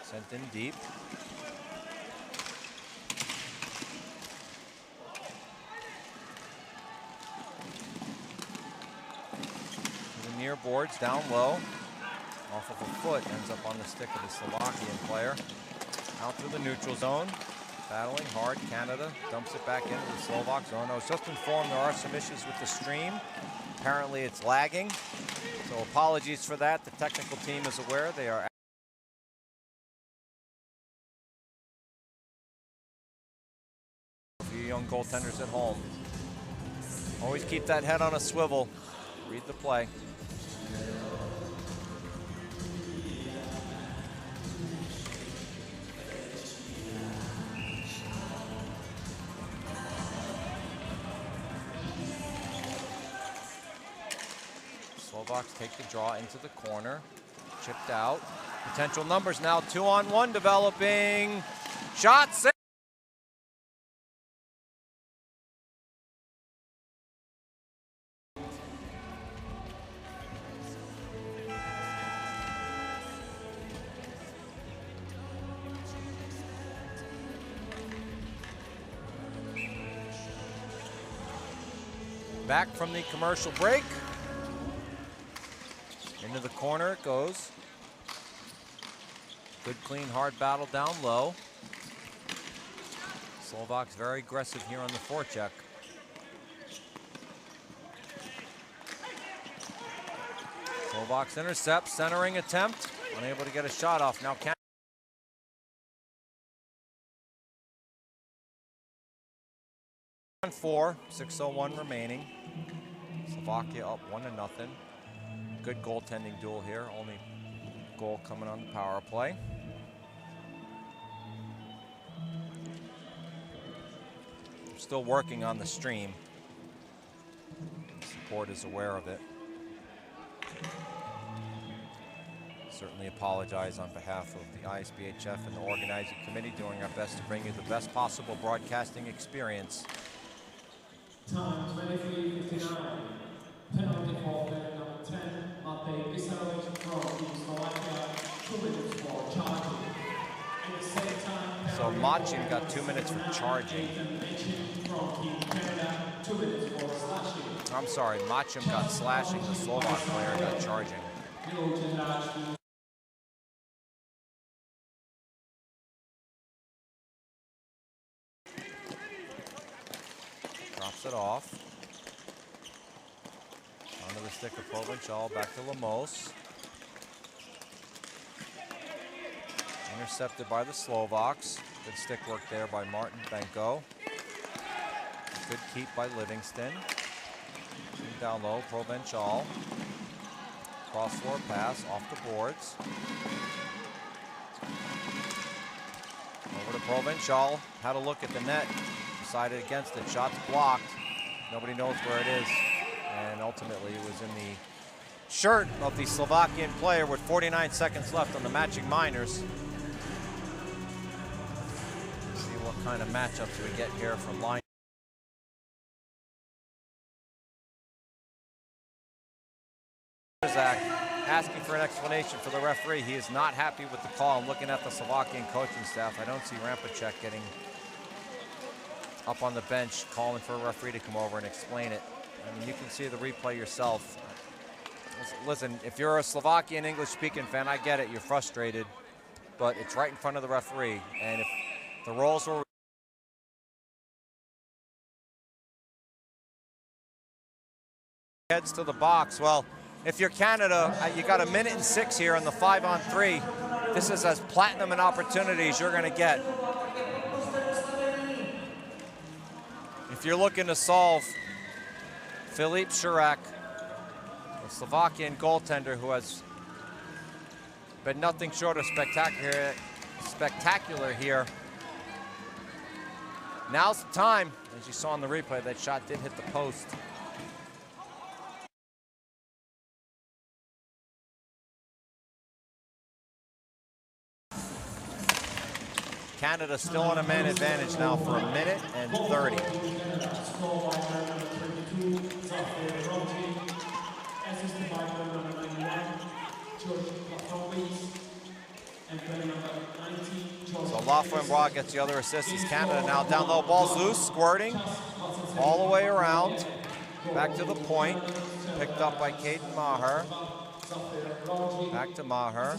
Sent in deep. To the near boards, down low. Off of a foot, ends up on the stick of the Slovakian player. Out through the neutral zone. Battling hard, Canada dumps it back into the Slovak zone. I was just informed there are some issues with the stream. Apparently it's lagging, so apologies for that. The technical team is aware. They are for you young goaltenders at home. Always keep that head on a swivel. Read the play. Slovaks take the draw into the corner. Chipped out. Potential numbers now, 2-on-1 developing. Shot save. Back from the commercial break. Into the corner it goes. Good, clean, hard battle down low. Slovaks very aggressive here on the forecheck. Slovaks intercept, centering attempt. Unable to get a shot off. Now Canada. 4, 6:01 remaining. Slovakia up 1-0. Good goaltending duel here. Only goal coming on the power play. We're still working on the stream. Support is aware of it. Certainly apologize on behalf of the ISBHF and the organizing committee, doing our best to bring you the best possible broadcasting experience. Time 23:59. Penalty for player number 10, Matej Pisarovic from Team Slovakia. Machin got 2 minutes for charging. I'm sorry, Machin got slashing, the Slovak player got charging. Drops it off. Onto the stick of Provenchal, back to Lemos. Intercepted by the Slovaks. Good stick work there by Martin Benko. Good keep by Livingston. Down low, Provenchal. Cross floor pass off the boards. Over to Provenchal. Had a look at the net. Decided against it. Shot's blocked. Nobody knows where it is. And ultimately it was in the shirt of the Slovakian player with 49 seconds left on the matching minors. See what kind of matchups we get here from line. Asking for an explanation for the referee. He is not happy with the call. I'm looking at the Slovakian coaching staff. I don't see Rampacek getting up on the bench calling for a referee to come over and explain it. I mean, you can see the replay yourself. Listen, if you're a Slovakian English-speaking fan, I get it. You're frustrated, but it's right in front of the referee. And if the roles were heads to the box, well, if you're Canada, you got 1 minute and 6 here on the 5-on-3. This is as platinum an opportunity as you're going to get. If you're looking to solve Filip Šurák, a Slovakian goaltender who has been nothing short of spectacular here. Now's the time. As you saw in the replay, that shot did hit the post. Canada still on a man advantage now for 1 minute and 30. So Lafrenière gets the other assist. It's Canada now down low. Ball's loose, squirting all the way around. Back to the point. Picked up by Caden Maher. Back to Maher.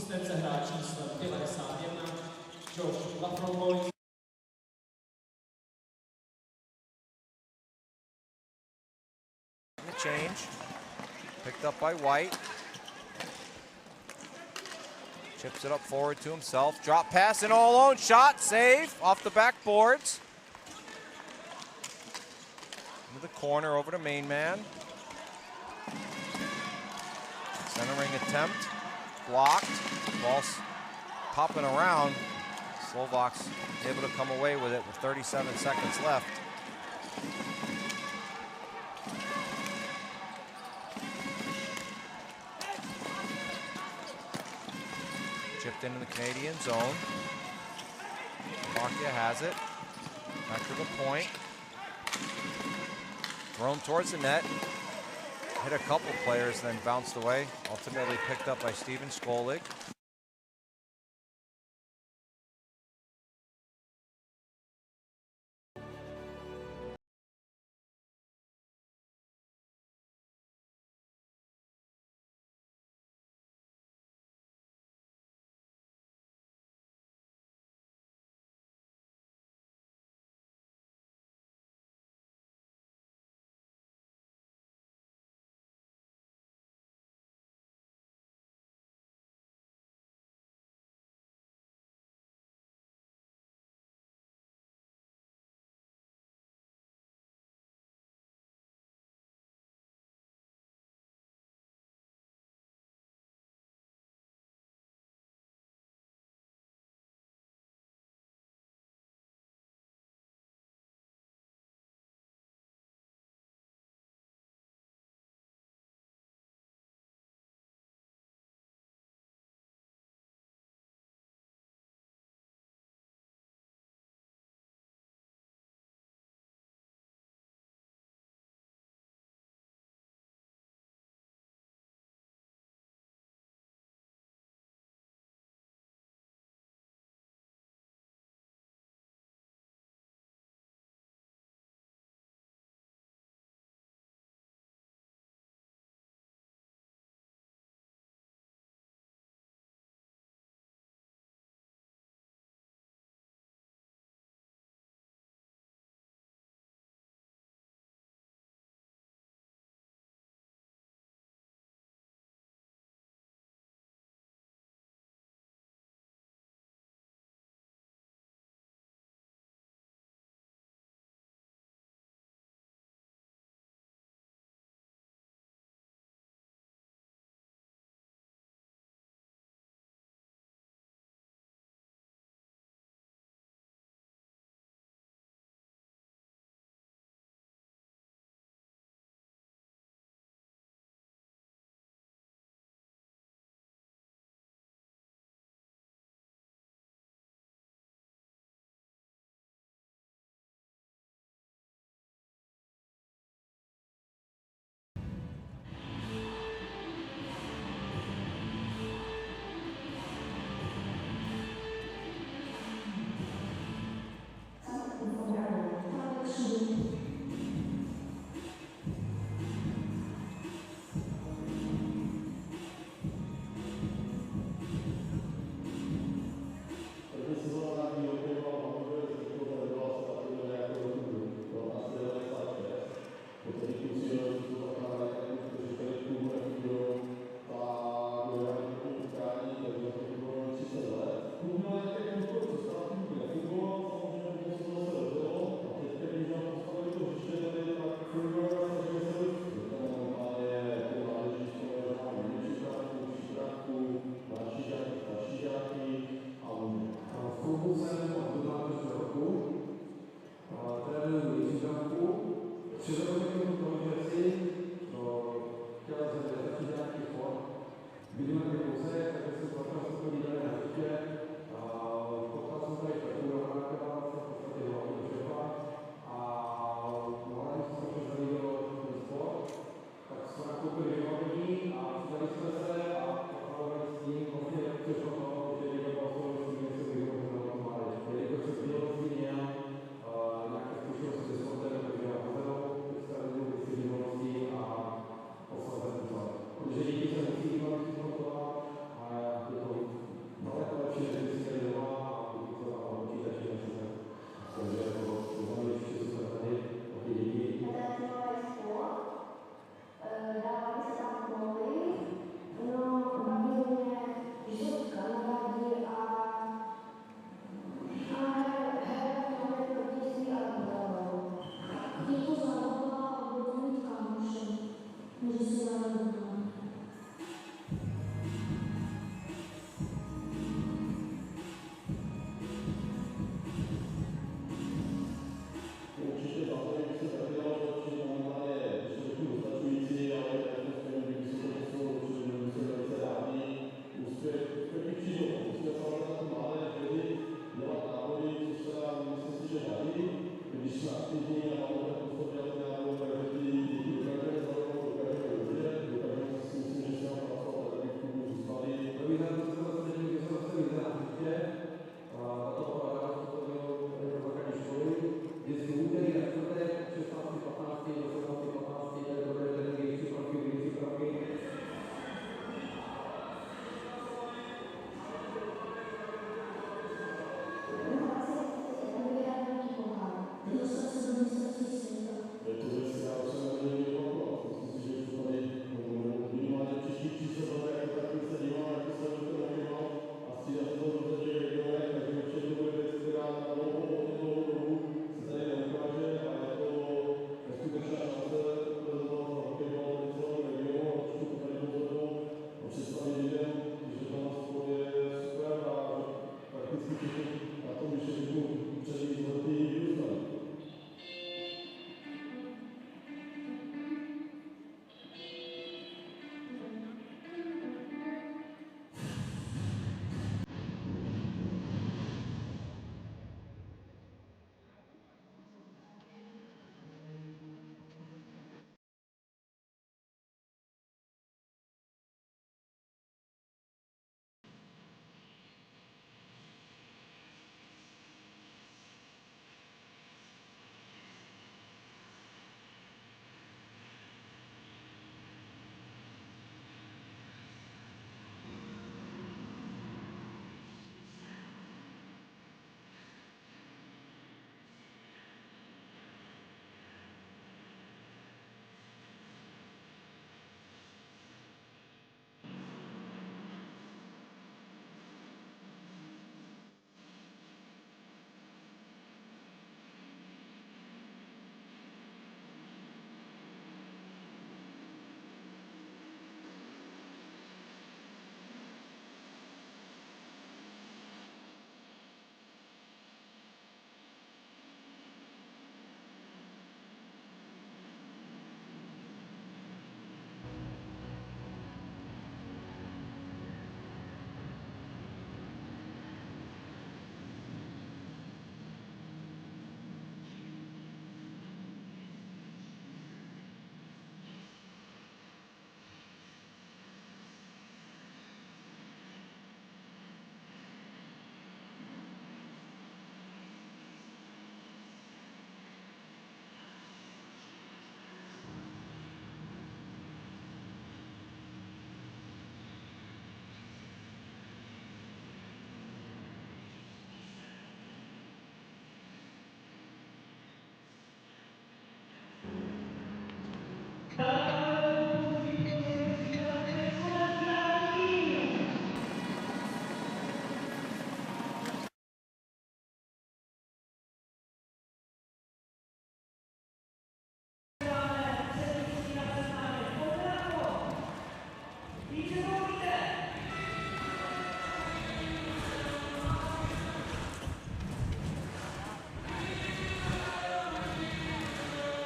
Change. Picked up by White. Chips it up forward to himself. Drop pass and all alone. Shot, save off the backboards. Into the corner, over to main man. Centering attempt. Blocked. Ball's popping around. Slovaks able to come away with it with 37 seconds left. Chipped into the Canadian zone. Slovakia has it. Back to the point. Thrown towards the net. Hit a couple players, then bounced away. Ultimately picked up by Steven Skolig. Smlouvu jsem od dubna letošního roku. Trénuji Jiříkanku. Přivedl mě k tomu toho, že si chtěl začít nějaký sport. Bydlím na kousek, takže jsem začal se podívat na hřiště. Potkal jsem tady Čechu, Romáka, v podstatě hlavního šefa. A hlavně jsem se přezalíbil ten sport. Tak jsme nakoupili vybavení a přidali jsme se a pochválili s tím, vlastně přišlo to, že někdo vlastně s tím, že se vyhodil na tom mládež.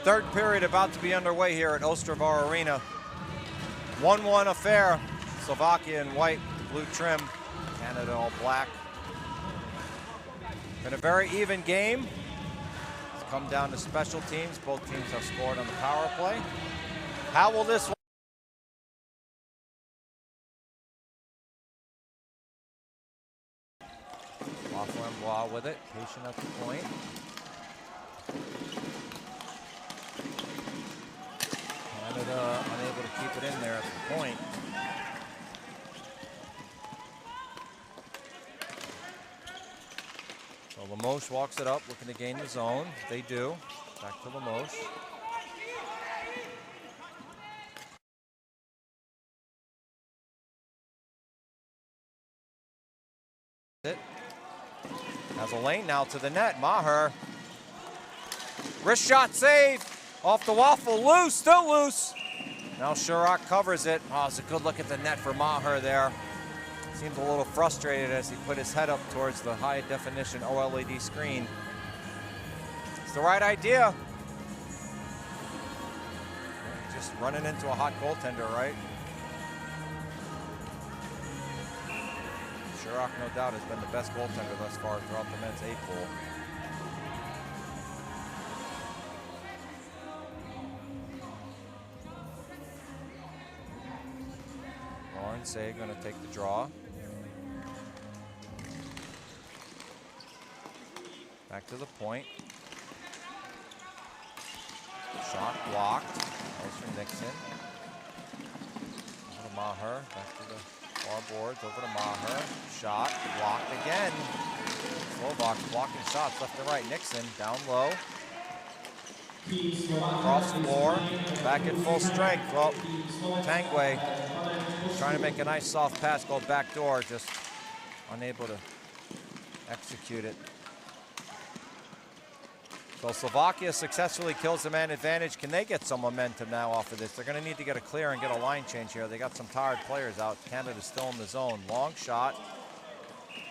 Third period about to be underway here at Ostravar Arena. 1-1 affair. Slovakia in white, blue trim. Canada all black. Been a very even game. It's come down to special teams. Both teams have scored on the power play. How will this one? Off with it, patient at the point. Canada unable to keep it in there at the point. So Lemos walks it up, looking to gain the zone. They do. Back to Lemos. Has a lane now to the net. Maher. Wrist shot save. Off the waffle. Loose. Still loose. Now Chirac covers it. Oh, it's a good look at the net for Maher there. Seems a little frustrated as he put his head up towards the high definition OLED screen. It's the right idea. Just running into a hot goaltender, right? Chirac, no doubt, has been the best goaltender thus far throughout the men's A pool. Lawrence Say going to take the draw. Back to the point. Shot blocked. Nice from Nixon. Over to Maher. Back to the far boards. Over to Maher. Shot blocked again. Slovaks blocking shots left and right. Nixon down low. Cross floor. Back at full strength. Well, Tangway trying to make a nice soft pass. Go back door. Just unable to execute it. So Slovakia successfully kills the man advantage. Can they get some momentum now off of this? They're going to need to get a clear and get a line change here. They got some tired players out. Canada's still in the zone. Long shot.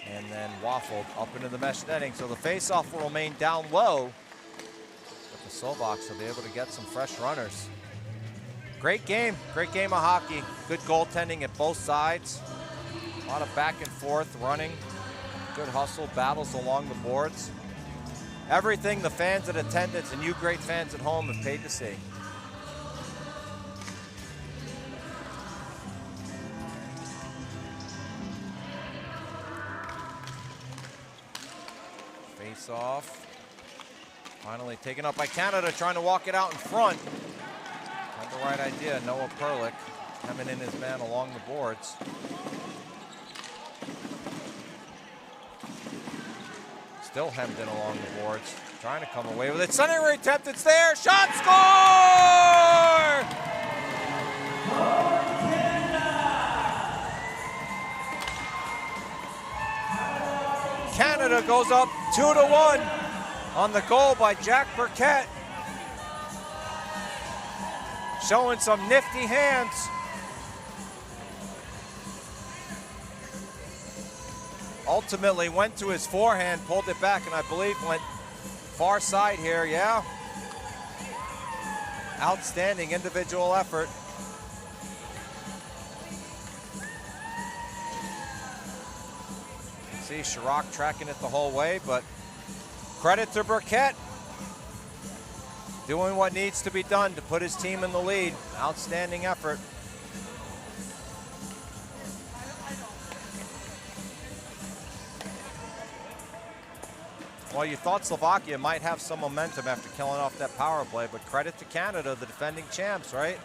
And then waffled up into the mesh netting. So the faceoff will remain down low. But the Slovaks will be able to get some fresh runners. Great game of hockey. Good goaltending at both sides. A lot of back and forth running. Good hustle, battles along the boards. Everything the fans in attendance and you great fans at home have paid to see. Face off. Finally taken up by Canada, trying to walk it out in front. Not the right idea. Noah Perlick coming in his man along the boards. Still hemmed in along the boards. Trying to come away with it. Sunny attempt, it's there. Shot, score! Canada goes up 2-1 on the goal by Jack Burkett. Showing some nifty hands. Ultimately went to his forehand, pulled it back, and I believe went far side here, yeah. Outstanding individual effort. See Chirac tracking it the whole way, but credit to Burkett. Doing what needs to be done to put his team in the lead. Outstanding effort. Well, you thought Slovakia might have some momentum after killing off that power play, but credit to Canada, the defending champs, right?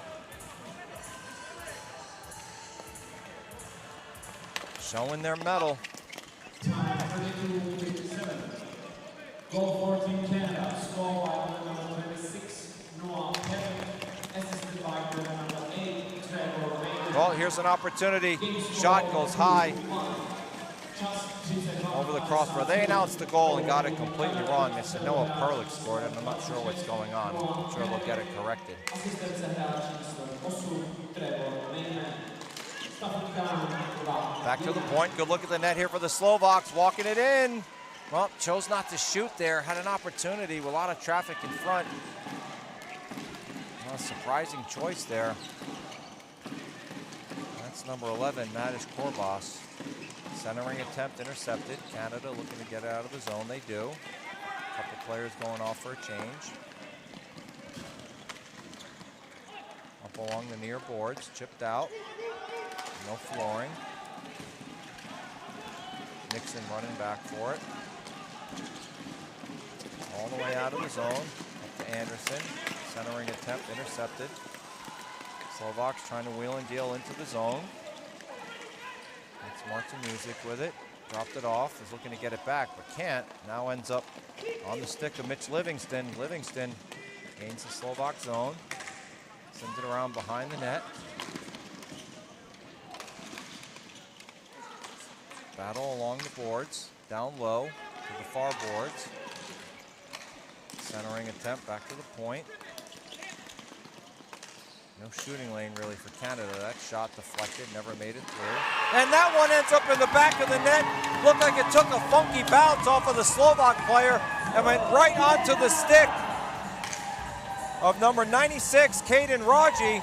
Showing their mettle. Time 32-57. Goal for Team Canada. Score by number 26, Noah Kevin. Assisted by number 8, Trevor Baker. Well, here's an opportunity. Shot goes high. Over the crossbar. They announced the goal and got it completely wrong. They said Noah Perlick scored it, and I'm not sure what's going on. I'm sure they'll get it corrected. Back to the point. Good look at the net here for the Slovaks. Walking it in. Well, chose not to shoot there. Had an opportunity with a lot of traffic in front. A surprising choice there. That's number 11, Madish Korbas. Centering attempt intercepted. Canada looking to get out of the zone. They do. A couple players going off for a change. Up along the near boards, chipped out. No flooring. Nixon running back for it. All the way out of the zone. Up to Anderson. Centering attempt intercepted. Slovaks trying to wheel and deal into the zone. It's Martin Music with it. Dropped it off. Is looking to get it back, but can't. Now ends up on the stick of Mitch Livingston. Livingston gains the Slovak zone. Sends it around behind the net. Battle along the boards. Down low to the far boards. Centering attempt back to the point. No shooting lane really for Canada. That shot deflected, never made it through. And that one ends up in the back of the net. Looked like it took a funky bounce off of the Slovak player and went right onto the stick of number 96, Caden Raji.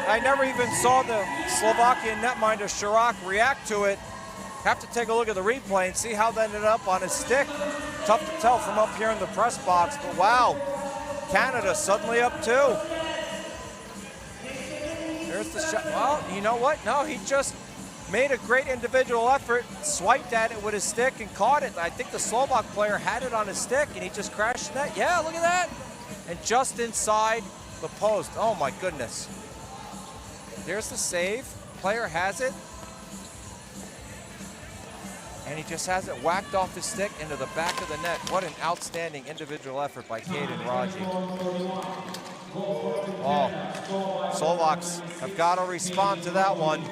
I never even saw the Slovakian netminder Shirak react to it. Have to take a look at the replay and see how that ended up on his stick. Tough to tell from up here in the press box, but wow. Canada suddenly up 2. There's the shot. Well, you know what? No, he just made a great individual effort, swiped at it with his stick and caught it. I think the Slovak player had it on his stick and he just crashed that. Yeah, look at that. And just inside the post. Oh my goodness. There's the save. Player has it. And he just has it whacked off his stick into the back of the net. What an outstanding individual effort by Caden Raji. Oh, Slovaks have got to respond to that one.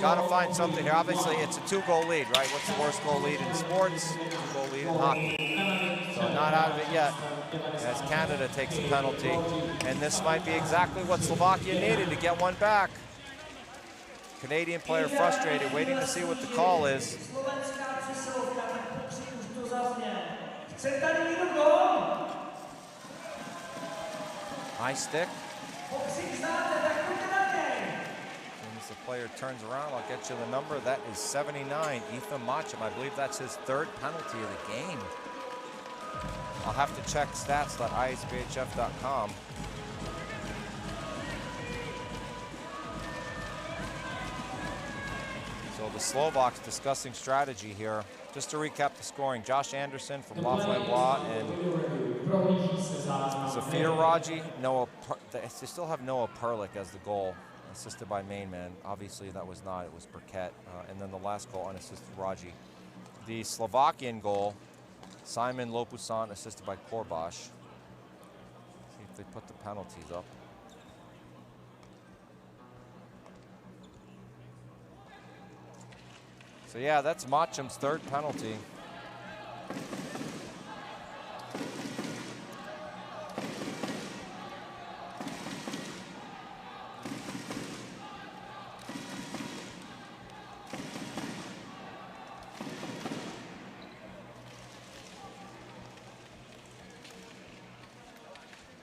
Got to find something here. Obviously, it's a 2-goal lead, right? What's the worst goal lead in sports? 2-goal lead in hockey. So not out of it yet as Canada takes a penalty. And this might be exactly what Slovakia needed to get one back. Canadian player frustrated, waiting to see what the call is. High stick. As soon as the player turns around, I'll get you the number. That is 79, Ethan Macham. I believe that's his 3rd penalty of the game. I'll have to check stats.isbhf.com. So the Slovaks discussing strategy here. Just to recap the scoring, Josh Anderson from La Flamboise and Zafir Raji. They still have Noah Perlick as the goal, assisted by main man. Obviously that was not, it was Burkett. And then the last goal, unassisted Raji. The Slovakian goal, Simon Lopusan, assisted by Korbas. See if they put the penalties up. So yeah, that's Macham's 3rd penalty.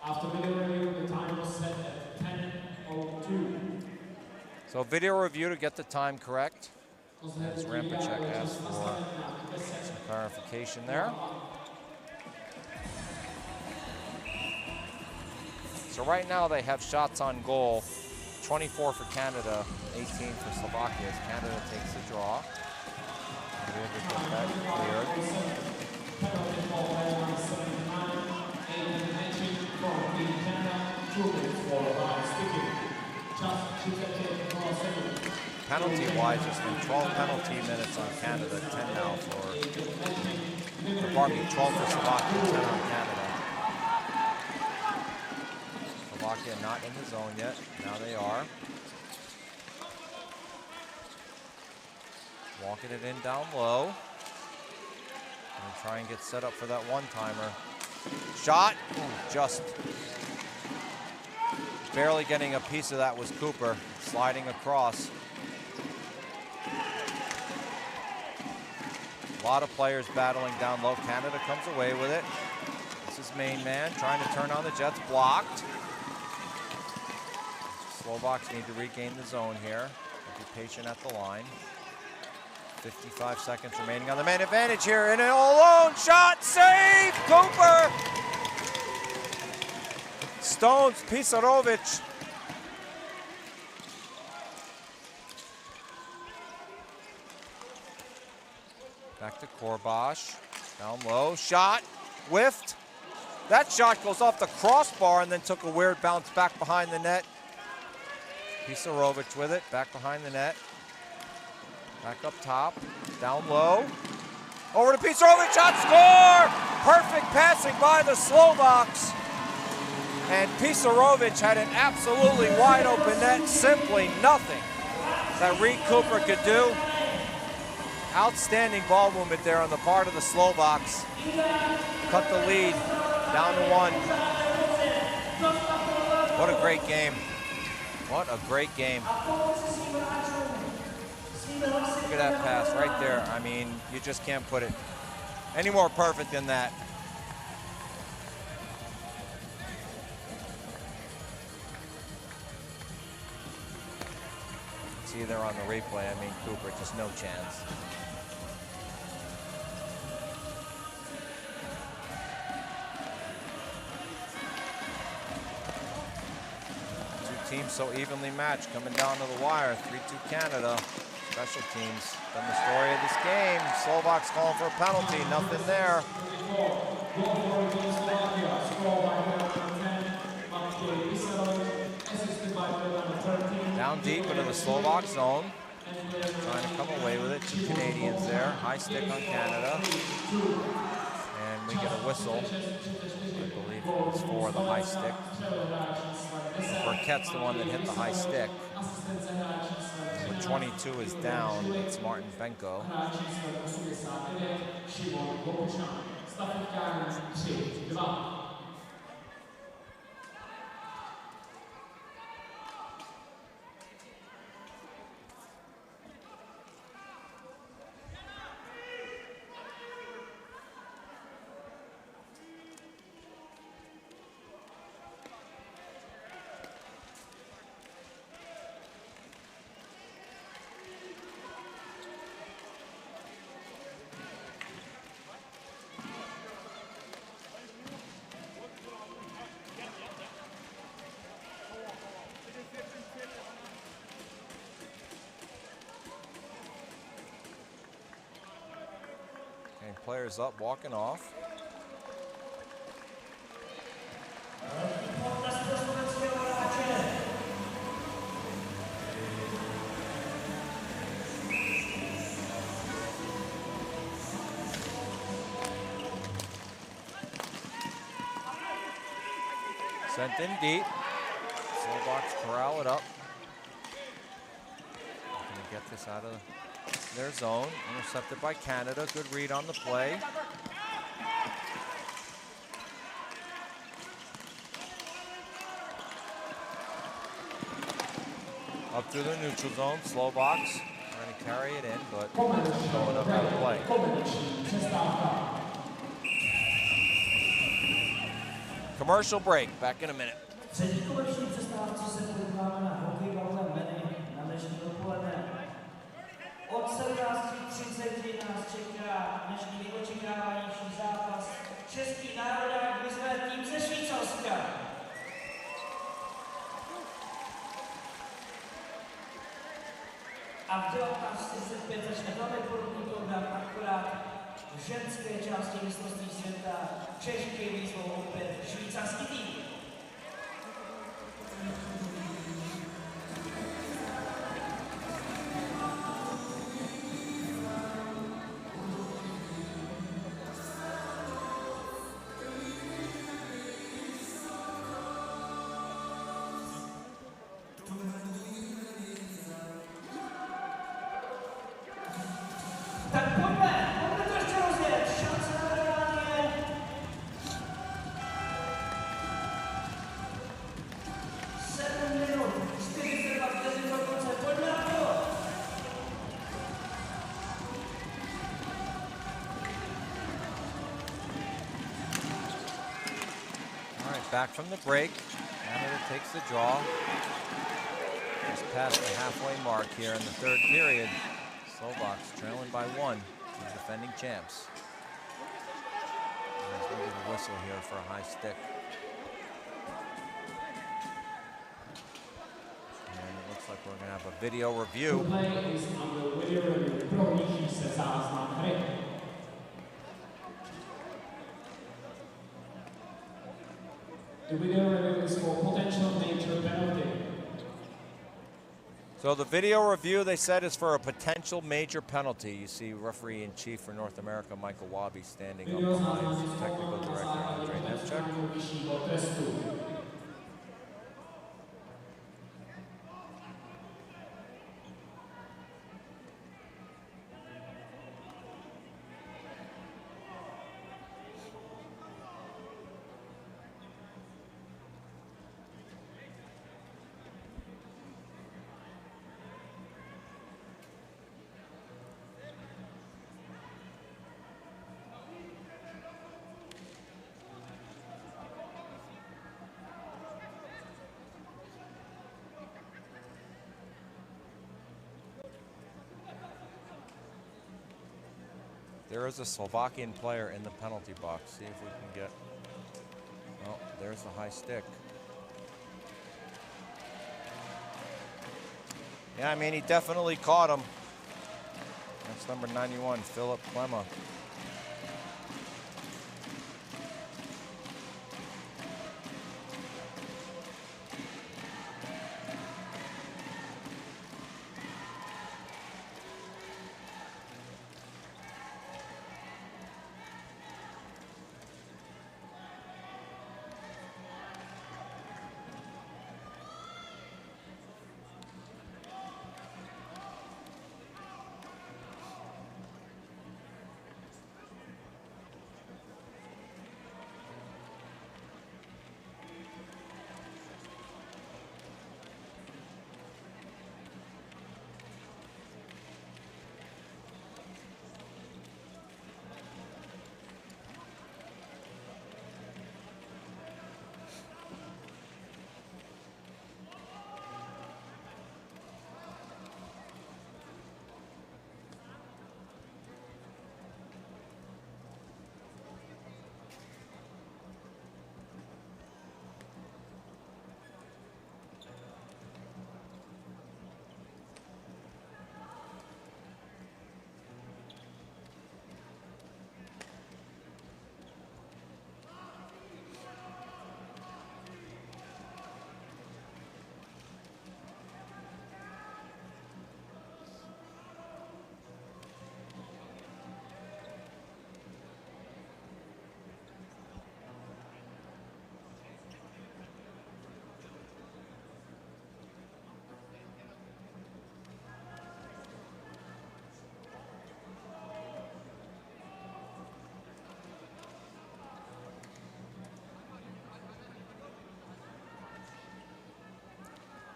After video review, the time was set at 10:02. So video review to get the time correct. As Rampacek asked for some clarification there. So right now they have shots on goal, 24 for Canada, 18 for Slovakia as Canada takes the draw. Penalty-wise, there's been 12 penalty minutes on Canada, 10 now for, pardon me, 12 for Slovakia, 10 on Canada. Slovakia not in the zone yet, now they are. Walking it in down low. And try and get set up for that one-timer. Shot, just barely getting a piece of that was Cooper, sliding across. A lot of players battling down low. Canada comes away with it. This his main man, trying to turn on the Jets, blocked. Slovaks need to regain the zone here. Be patient at the line. 55 seconds remaining on the man advantage here, and an all-alone shot, save, Cooper! Stones, Pisarovic. Back to Korbash, down low, shot, whiffed. That shot goes off the crossbar and then took a weird bounce back behind the net. Pisarovic with it, back behind the net. Back up top, down low. Over to Pisarovic, shot, score! Perfect passing by the Slovaks. And Pisarovic had an absolutely wide open net, simply nothing that Reed Cooper could do. Outstanding ball movement there on the part of the Slovaks. Cut the lead down to 1. What a great game. What a great game. Look at that pass right there. I mean, you just can't put it any more perfect than that. See there on the replay, I mean, Cooper, just no chance. Teams so evenly matched, coming down to the wire. 3-2 Canada. Special teams been the story of this game. Slovaks calling for a penalty, nothing there. Down deep into the Slovak zone. Trying to come away with it. 2 Canadians there. High stick on Canada. And we get a whistle. I believe it's for the high stick. Burkett's the one that hit the high stick. Number 22 is down. It's Martin Benko. Players up, walking off. Sent in deep. Slovaks corral it up. Gonna get this out of their zone. Intercepted by Canada. Good read on the play. Up through the neutral zone. Slovaks trying to carry it in, but going up out of play. Commercial break. Back in a minute. Od 17:30 nás čeká dnešní nejočekávanější zápas. Český národák vyzve tým ze Švýcarska. A v 19:45 začne velmi podobný program, akorát v ženské části mistrovství světa Češky vyzvou opět švýcarský tým. back from the break. Canada takes the draw. Just past the halfway mark here in the third period. Slovaks trailing by 1 to the defending champs. There's going to be the whistle here for a high stick. And it looks like we're going to have a video review. Play is under video review. Prohlíží se záznam hry. The video review is for potential major penalty. So the video review, they said, is for a potential major penalty. You see referee in chief for North America, Michael Wabi, standing up behind his technical director, Andrej Nemček. There is a Slovakian player in the penalty box. See if we can get, oh, there's the high stick. Yeah, I mean, he definitely caught him. That's number 91, Philip Klema.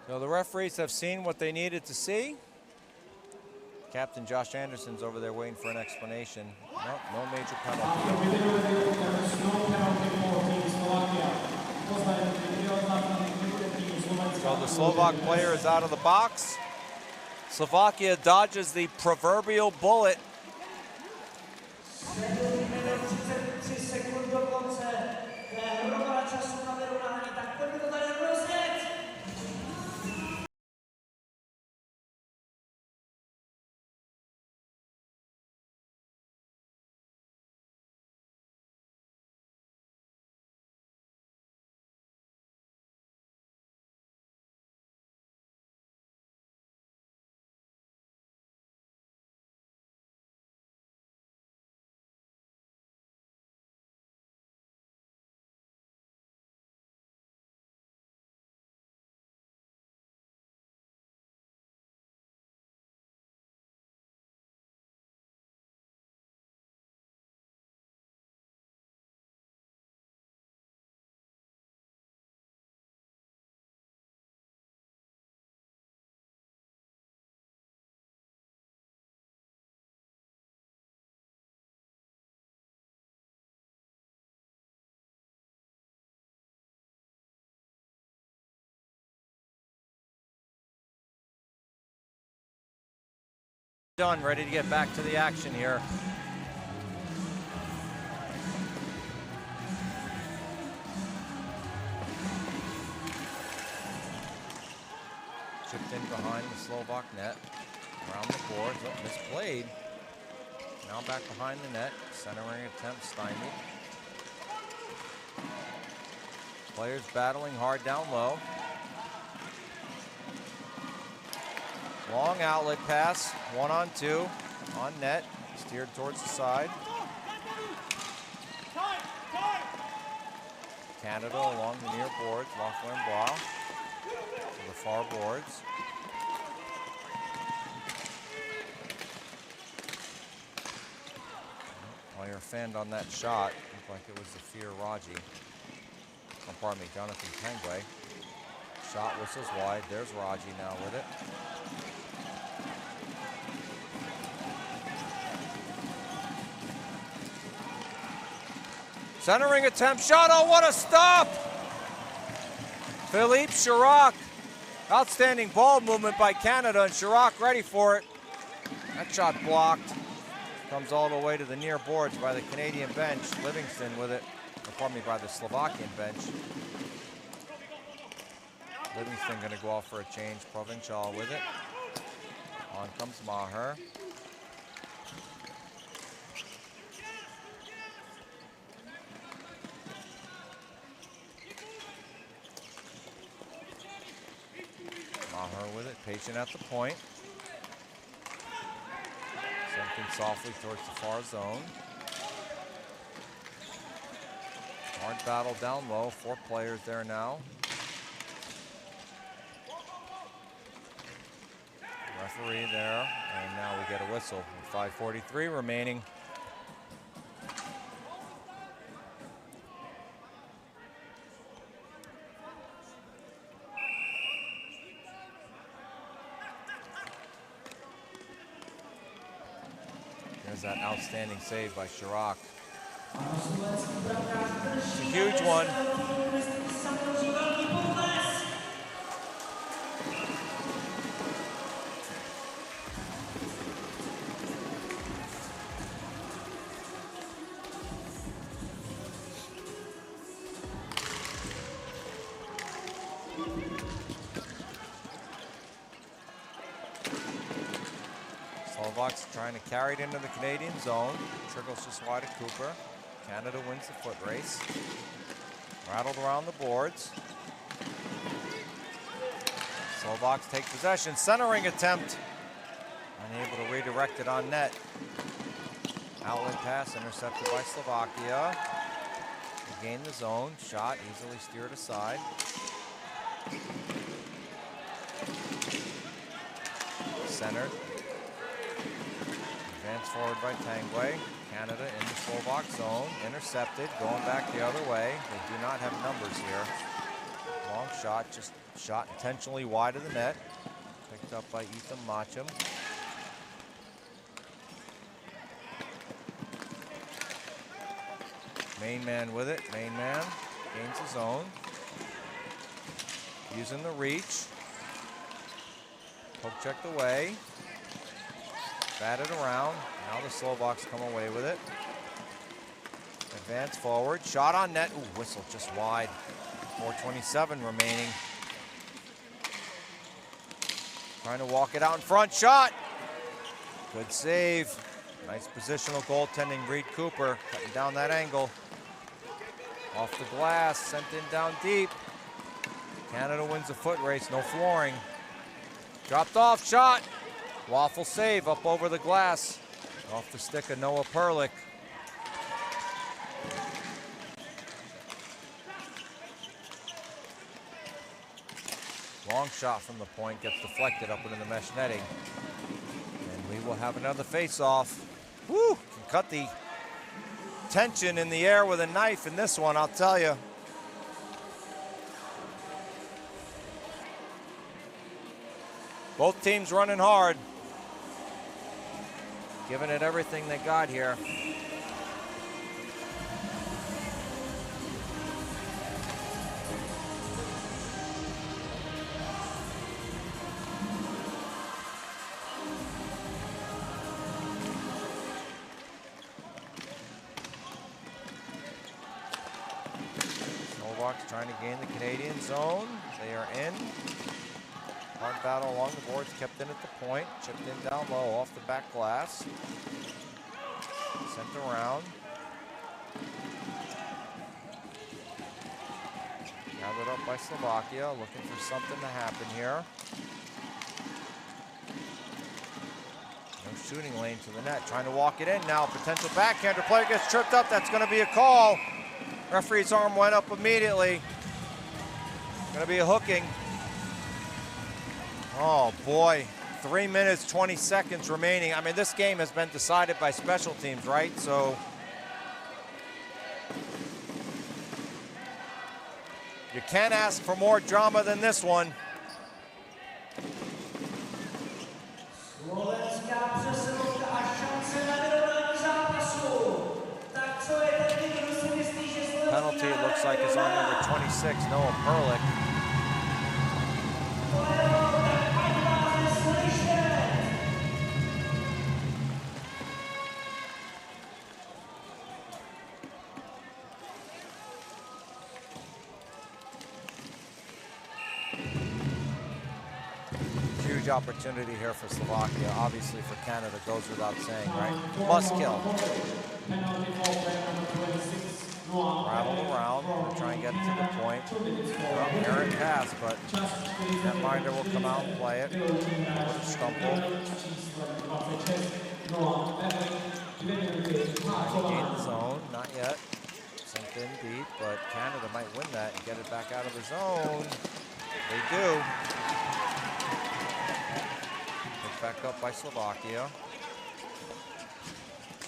So the referees have seen what they needed to see. Captain Josh Anderson's over there waiting for an explanation. Nope, no major penalty. After video review, there is no penalty for Team Slovakia. So the Slovak player is out of the box. Slovakia dodges the proverbial bullet. Done, ready to get back to the action here. Chipped in behind the Slovak net. Around the boards, oh, misplayed. Now back behind the net. Centering attempt stymied. Players battling hard down low. Long outlet pass, 1-on-2, on net, steered towards the side. Canada along the near boards, Loeffler and Blau to the far boards. Player fanned on that shot, looked like it was the Fear Raji. Oh, pardon me, Jonathan Tangway. Shot whistles wide, there's Raji now with it. Centering attempt, shot, oh, what a stop! Philippe Chirac. Outstanding ball movement by Canada, and Chirac ready for it. That shot blocked. Comes all the way to the near boards by the Canadian bench. Livingston with it, or pardon me, by the Slovakian bench. Livingston gonna go off for a change. Provincial with it. On comes Maher. Maher with it, patient at the point. Something softly towards the far zone. Hard battle down low, 4 players there now. Referee there, and now we get a whistle. 5:43 remaining. There's that outstanding save by Chirac. It's a huge one. Slovaks trying to carry it into the Canadian zone. Trickles just wide of Cooper. Canada wins the foot race. Rattled around the boards. Slovaks take possession. Centering attempt. Unable to redirect it on net. Outlet pass intercepted by Slovakia. They gain the zone. Shot easily steered aside. Centered. Advanced forward by Tangway. Canada in the Slovak zone. Intercepted, going back the other way. They do not have numbers here. Long shot, just shot intentionally wide of the net. Picked up by Ethan Macham. Main man with it. Main man gains his own. Using the reach. Poke checked away. Batted around. Now the Slovaks come away with it. Advance forward. Shot on net. Ooh, whistle just wide. 4:27 remaining. Trying to walk it out in front. Shot. Good save. Nice positional goaltending. Reed Cooper cutting down that angle. Off the glass. Sent in down deep. Canada wins the foot race. No flooring. Dropped off. Shot. Waffle save up over the glass. Off the stick of Noah Perlich. Long shot from the point gets deflected up into the mesh netting. And we will have another face-off. Woo! Can cut the tension in the air with a knife in this one, I'll tell you. Both teams running hard. Giving it everything they got here. Slovaks trying to gain the Canadian zone. They are in. Hard battle along the boards, kept in at the point. Chipped in down low off the back glass. Sent around. Gathered up by Slovakia, looking for something to happen here. No shooting lane to the net, trying to walk it in now. Potential backhander, player gets tripped up, that's gonna be a call. Referee's arm went up immediately. Gonna be a hooking. Oh boy, 3 minutes, 20 seconds remaining. I mean, this game has been decided by special teams, right? So, you can't ask for more drama than this one. Penalty, it looks like, is on number 26, Noah Perlick. Huge opportunity here for Slovakia. Obviously for Canada, goes without saying, right? Must kill. Rattle around, we'll try and get it to the point. Well, errant pass, but Netminder will come out and play it. Stumple. Gain the zone, not yet. Sent in deep, but Canada might win that and get it back out of the zone. They do. Picked back up by Slovakia.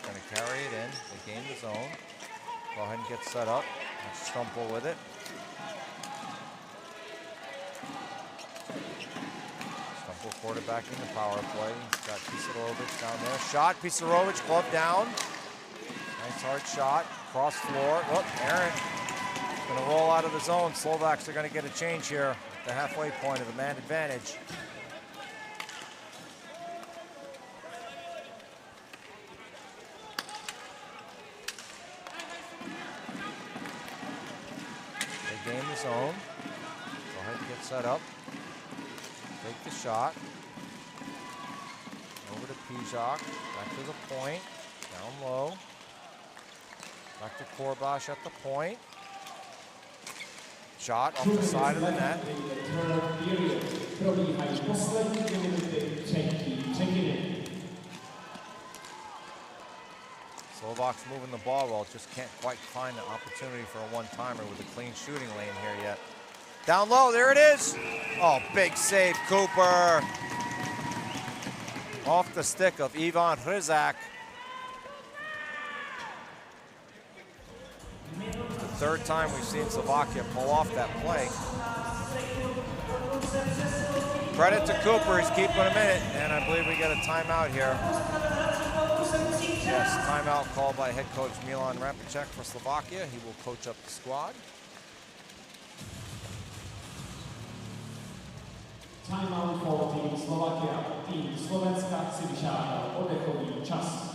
Going to carry it in. They gain the zone. Go ahead and get set up. Stumble with it. Stumble quarterbacking the power play. He's got Pisarovic down there. Shot. Pisarovic, glove down. Nice hard shot. Cross floor. Oh, Aaron. Going to roll out of the zone. Slovaks are going to get a change here at the halfway point of the man advantage. Gain the zone. Go ahead and get set up. Take the shot. Over to Pijak. Back to the point. Down low. Back to Korbash at the point. Shot off the side of the net. Slovaks moving the ball well, just can't quite find an opportunity for a one-timer with a clean shooting lane here yet. Down low, there it is. Oh, big save, Cooper. Off the stick of Ivan Hryzak. The third time we've seen Slovakia pull off that play. Credit to Cooper, he's keeping him in it, and I believe we get a timeout here. Yes, timeout called by head coach Milan Rapacek for Slovakia. He will coach up the squad. Timeout for Team Slovakia. Tým Slovenska si vyžádal oddechový čas.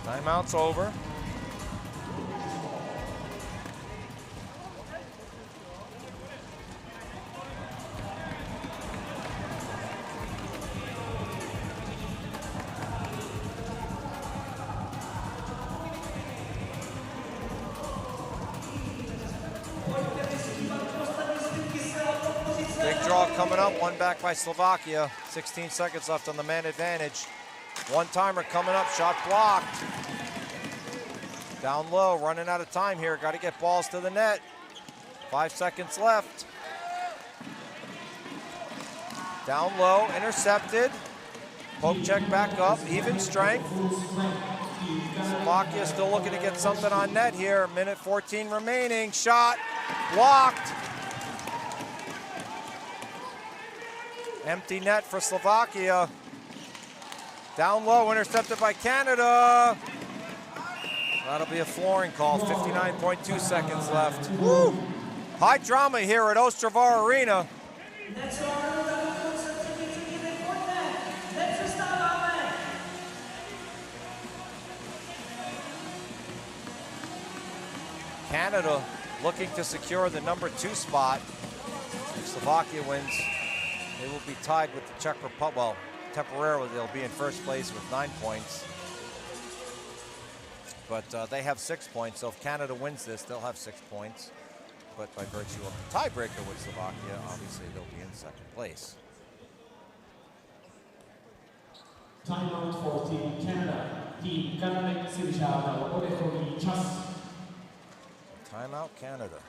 Timeout's over. Big draw coming up, one back by Slovakia. 16 seconds left on the man advantage. One-timer coming up, shot blocked. Down low, running out of time here. Got to get balls to the net. 5 seconds left. Down low, intercepted. Poke check back up, even strength. Slovakia still looking to get something on net here. Minute 14 remaining. Shot blocked. Empty net for Slovakia. Down low, intercepted by Canada. That'll be a flooring call. 59.2 seconds left. Woo! High drama here at Ostravar Arena. Canada looking to secure the #2 spot. If Slovakia wins, they will be tied with the Czech Republic. Well, temporarily they'll be in first place with 9 points. But they have 6 points, so if Canada wins this, they'll have 6 points. But by virtue of the tiebreaker with Slovakia, obviously they'll be in second place. Timeout for Team Canada. Tým Kanady si vyžádal odechový čas. Timeout Canada.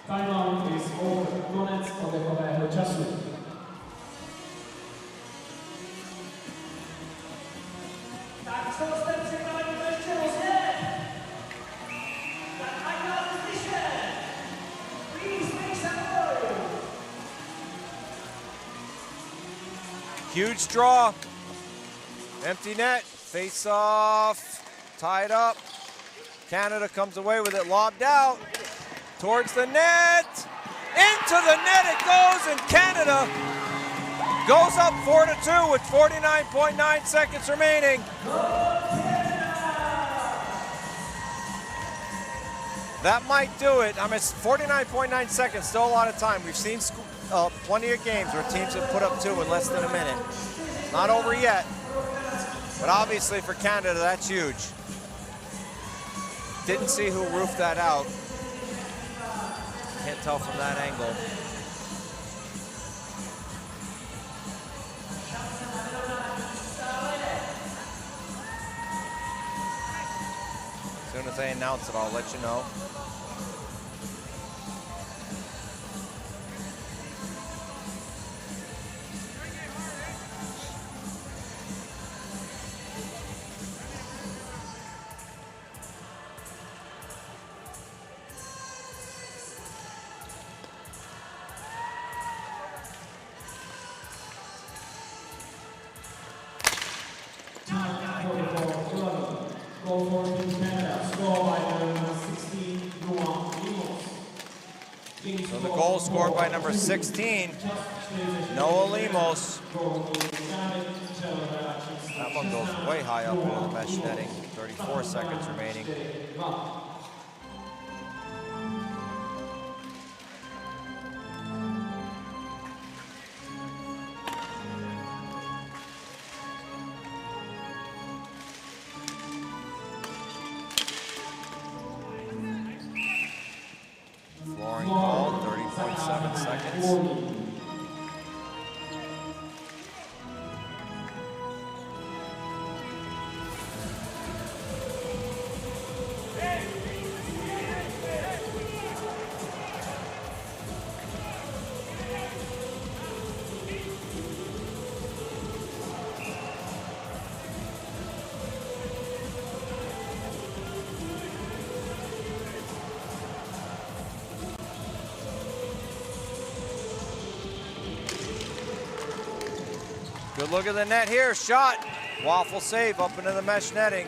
Timeout is over. Konec odechového času. Tak co jste připraveni to ještě rozjet? Tak ať nás slyšet. Please make some noise. Huge draw. Empty net. Face off. Tied up. Canada comes away with it, lobbed out. Towards the net. Into the net it goes, and Canada goes up 4-2 with 49.9 seconds remaining. That might do it. I mean, it's 49.9 seconds, still a lot of time. We've seen plenty of games where teams have put up 2 in less than a minute. Not over yet, but obviously for Canada, that's huge. Didn't see who roofed that out. Can't tell from that angle. As soon as they announce it, I'll let you know. So the goal scored by number 16, Noah Limos. That one goes way high up into the mesh netting. 34 seconds remaining. Flooring call, 30.7 seconds. Good look at the net here, shot. Waffle save up into the mesh netting.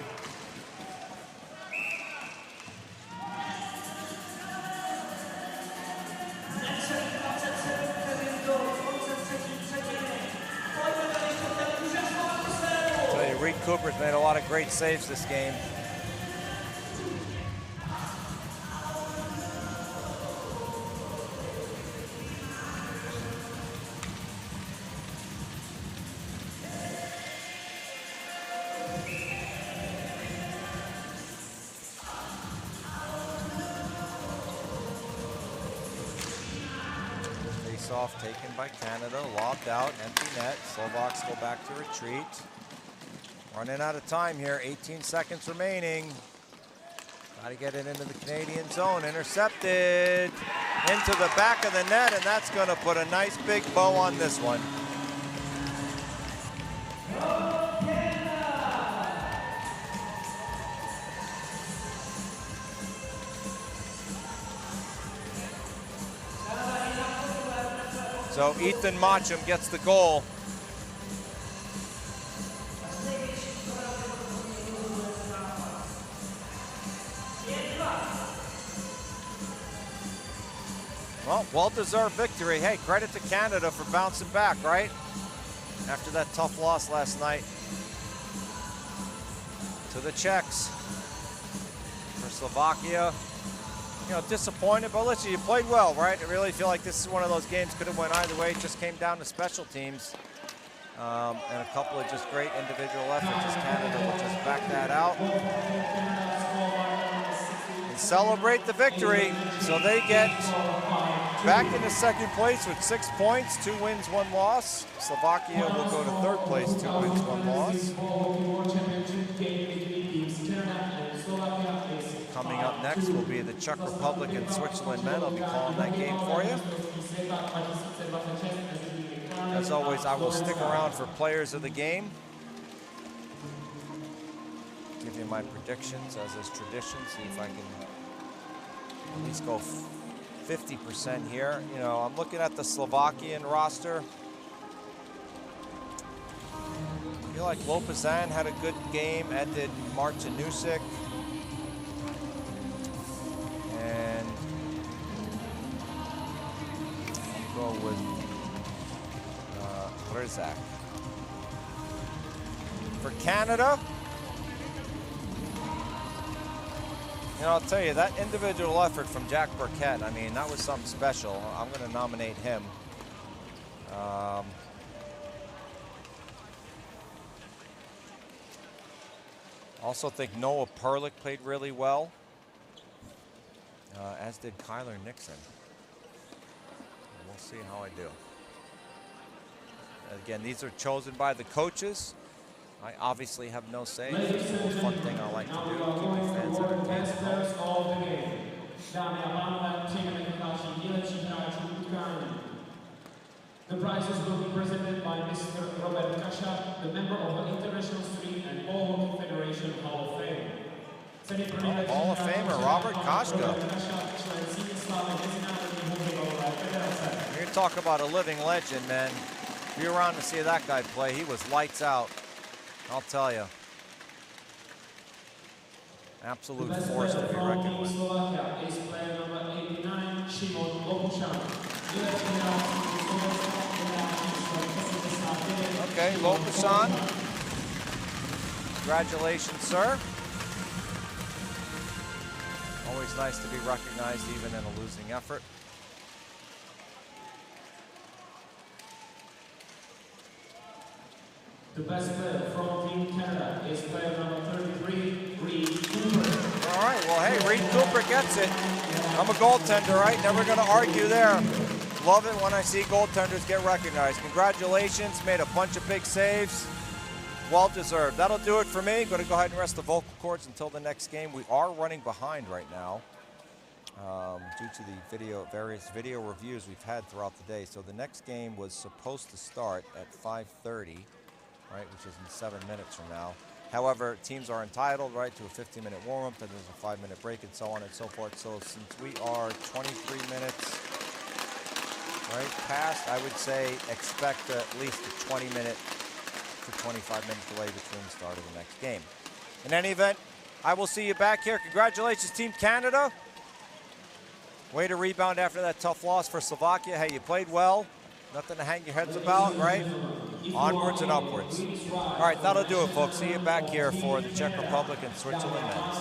I tell you, Reed Cooper's made a lot of great saves this game. Face-off taken by Canada, lobbed out, empty net. Slovaks go back to retreat. Running out of time here, 18 seconds remaining. Got to get it into the Canadian zone, intercepted into the back of the net, and that's going to put a nice big bow on this one. So Ethan Machum gets the goal. Well, well-deserved victory. Hey, credit to Canada for bouncing back, right? After that tough loss last night to the Czechs. For Slovakia, you know, disappointed, but listen, you played well, right? I really feel like this is one of those games could have went either way. It just came down to special teams and a couple of just great individual efforts as Canada will just back that out. Celebrate the victory, so they get back into second place with 6 points, 2 wins, 1 loss. Slovakia will go to third place, 2 wins, 1 loss. Coming up next will be the Czech Republic and Switzerland men. I'll be calling that game for you. As always, I will stick around for players of the game. Give you my predictions as is tradition, see if I can at least go 50% here. You know, I'm looking at the Slovakian roster. I feel like Lopezan had a good game, as did Martinusik. And I'll go with Rizak. For Canada, you know, I'll tell you, that individual effort from Jack Burkett, I mean, that was something special. I'm going to nominate him. Also think Noah Perlich played really well, as did Kyler Nixon. We'll see how I do. Again, these are chosen by the coaches. I obviously have no say. It's the most fun thing I like to do, keep my fans entertained. The prizes will be presented by Mr. Robert Kasha, the member of the International Street and All Hockey Federation Hall of Fame. Hall of Famer Robert Kashka. You're talking about a living legend, man. If you're around to see that guy play, he was lights out. I'll tell you. Absolute force to be reckoned with. Okay, Lopushan. Congratulations, sir. Always nice to be recognized even in a losing effort. The best player from Team Canada is player number 33, Reed Cooper. All right, well, hey, Reed Cooper gets it. I'm a goaltender, right? Never going to argue there. Love it when I see goaltenders get recognized. Congratulations, made a bunch of big saves. Well deserved. That'll do it for me. Going to go ahead and rest the vocal cords until the next game. We are running behind right now due to the various video reviews we've had throughout the day. So the next game was supposed to start at 5:30. Right, which is in 7 minutes from now. However, teams are entitled, right, to a 15-minute warm-up, then there's a 5-minute break and so on and so forth. So since we are 23 minutes, right, past, I would say expect at least a 20-minute to 25-minute delay between the start of the next game. In any event, I will see you back here. Congratulations, Team Canada. Way to rebound after that tough loss for Slovakia. Hey, you played well. Nothing to hang your heads about, right? Onwards and upwards. All right, that'll do it, folks. See you back here for the Czech Republic and Switzerland men's.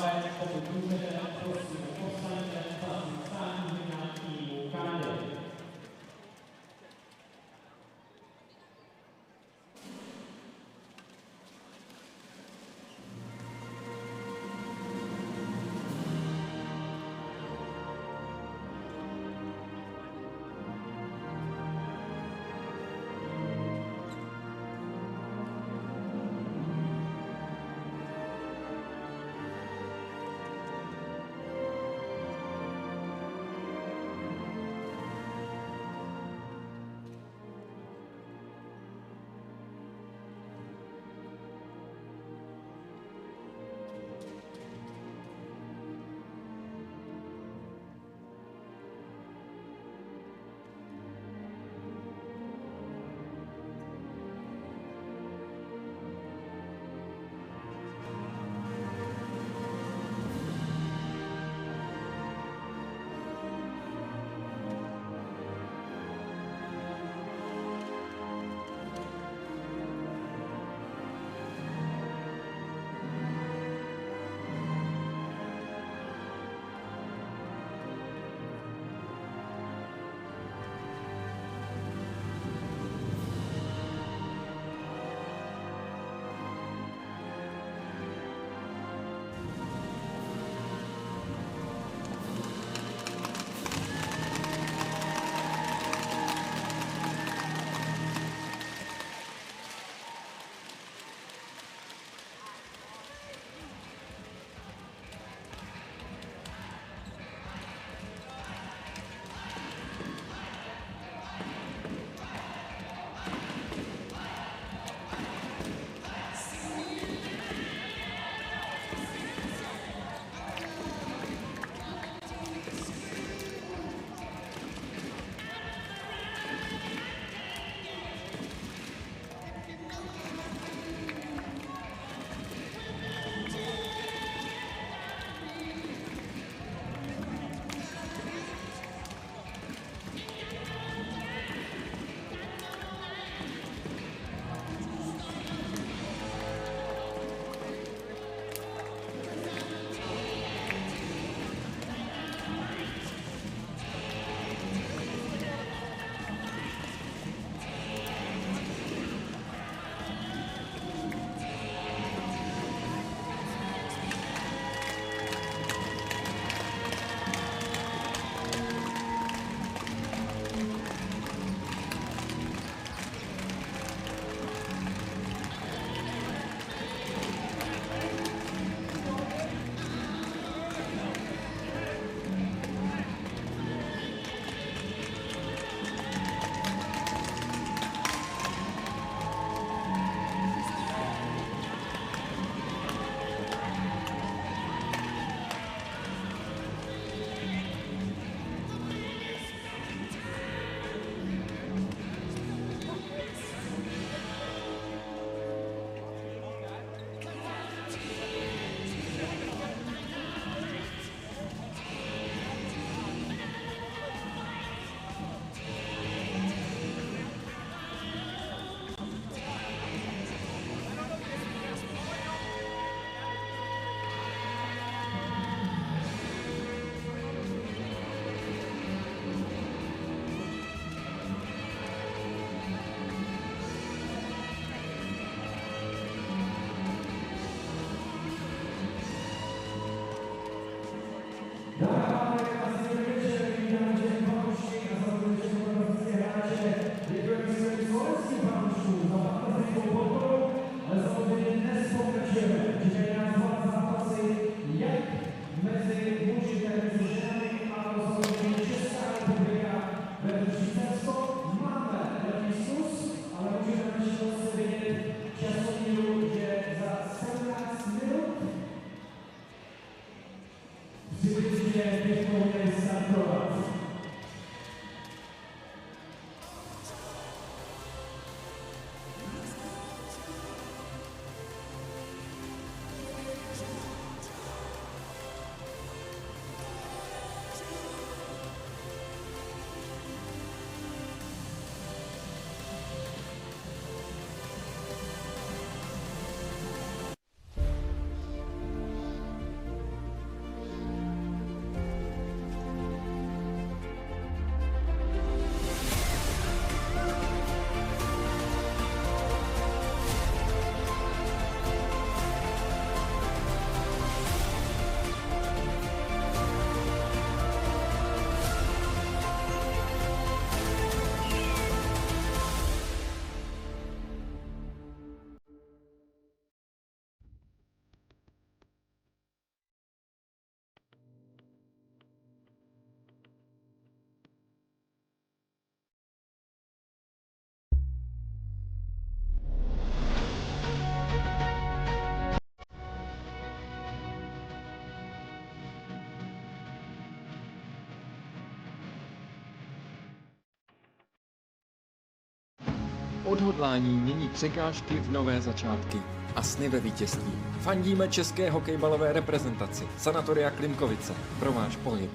Odhodlání mění překážky v nové začátky a sny ve vítězství. Fandíme české hokejbalové reprezentaci Sanatoria Klimkovice pro váš pohyb.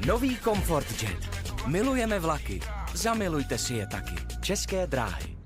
Nový Comfort Jet. Milujeme vlaky. Zamilujte si je taky. České dráhy.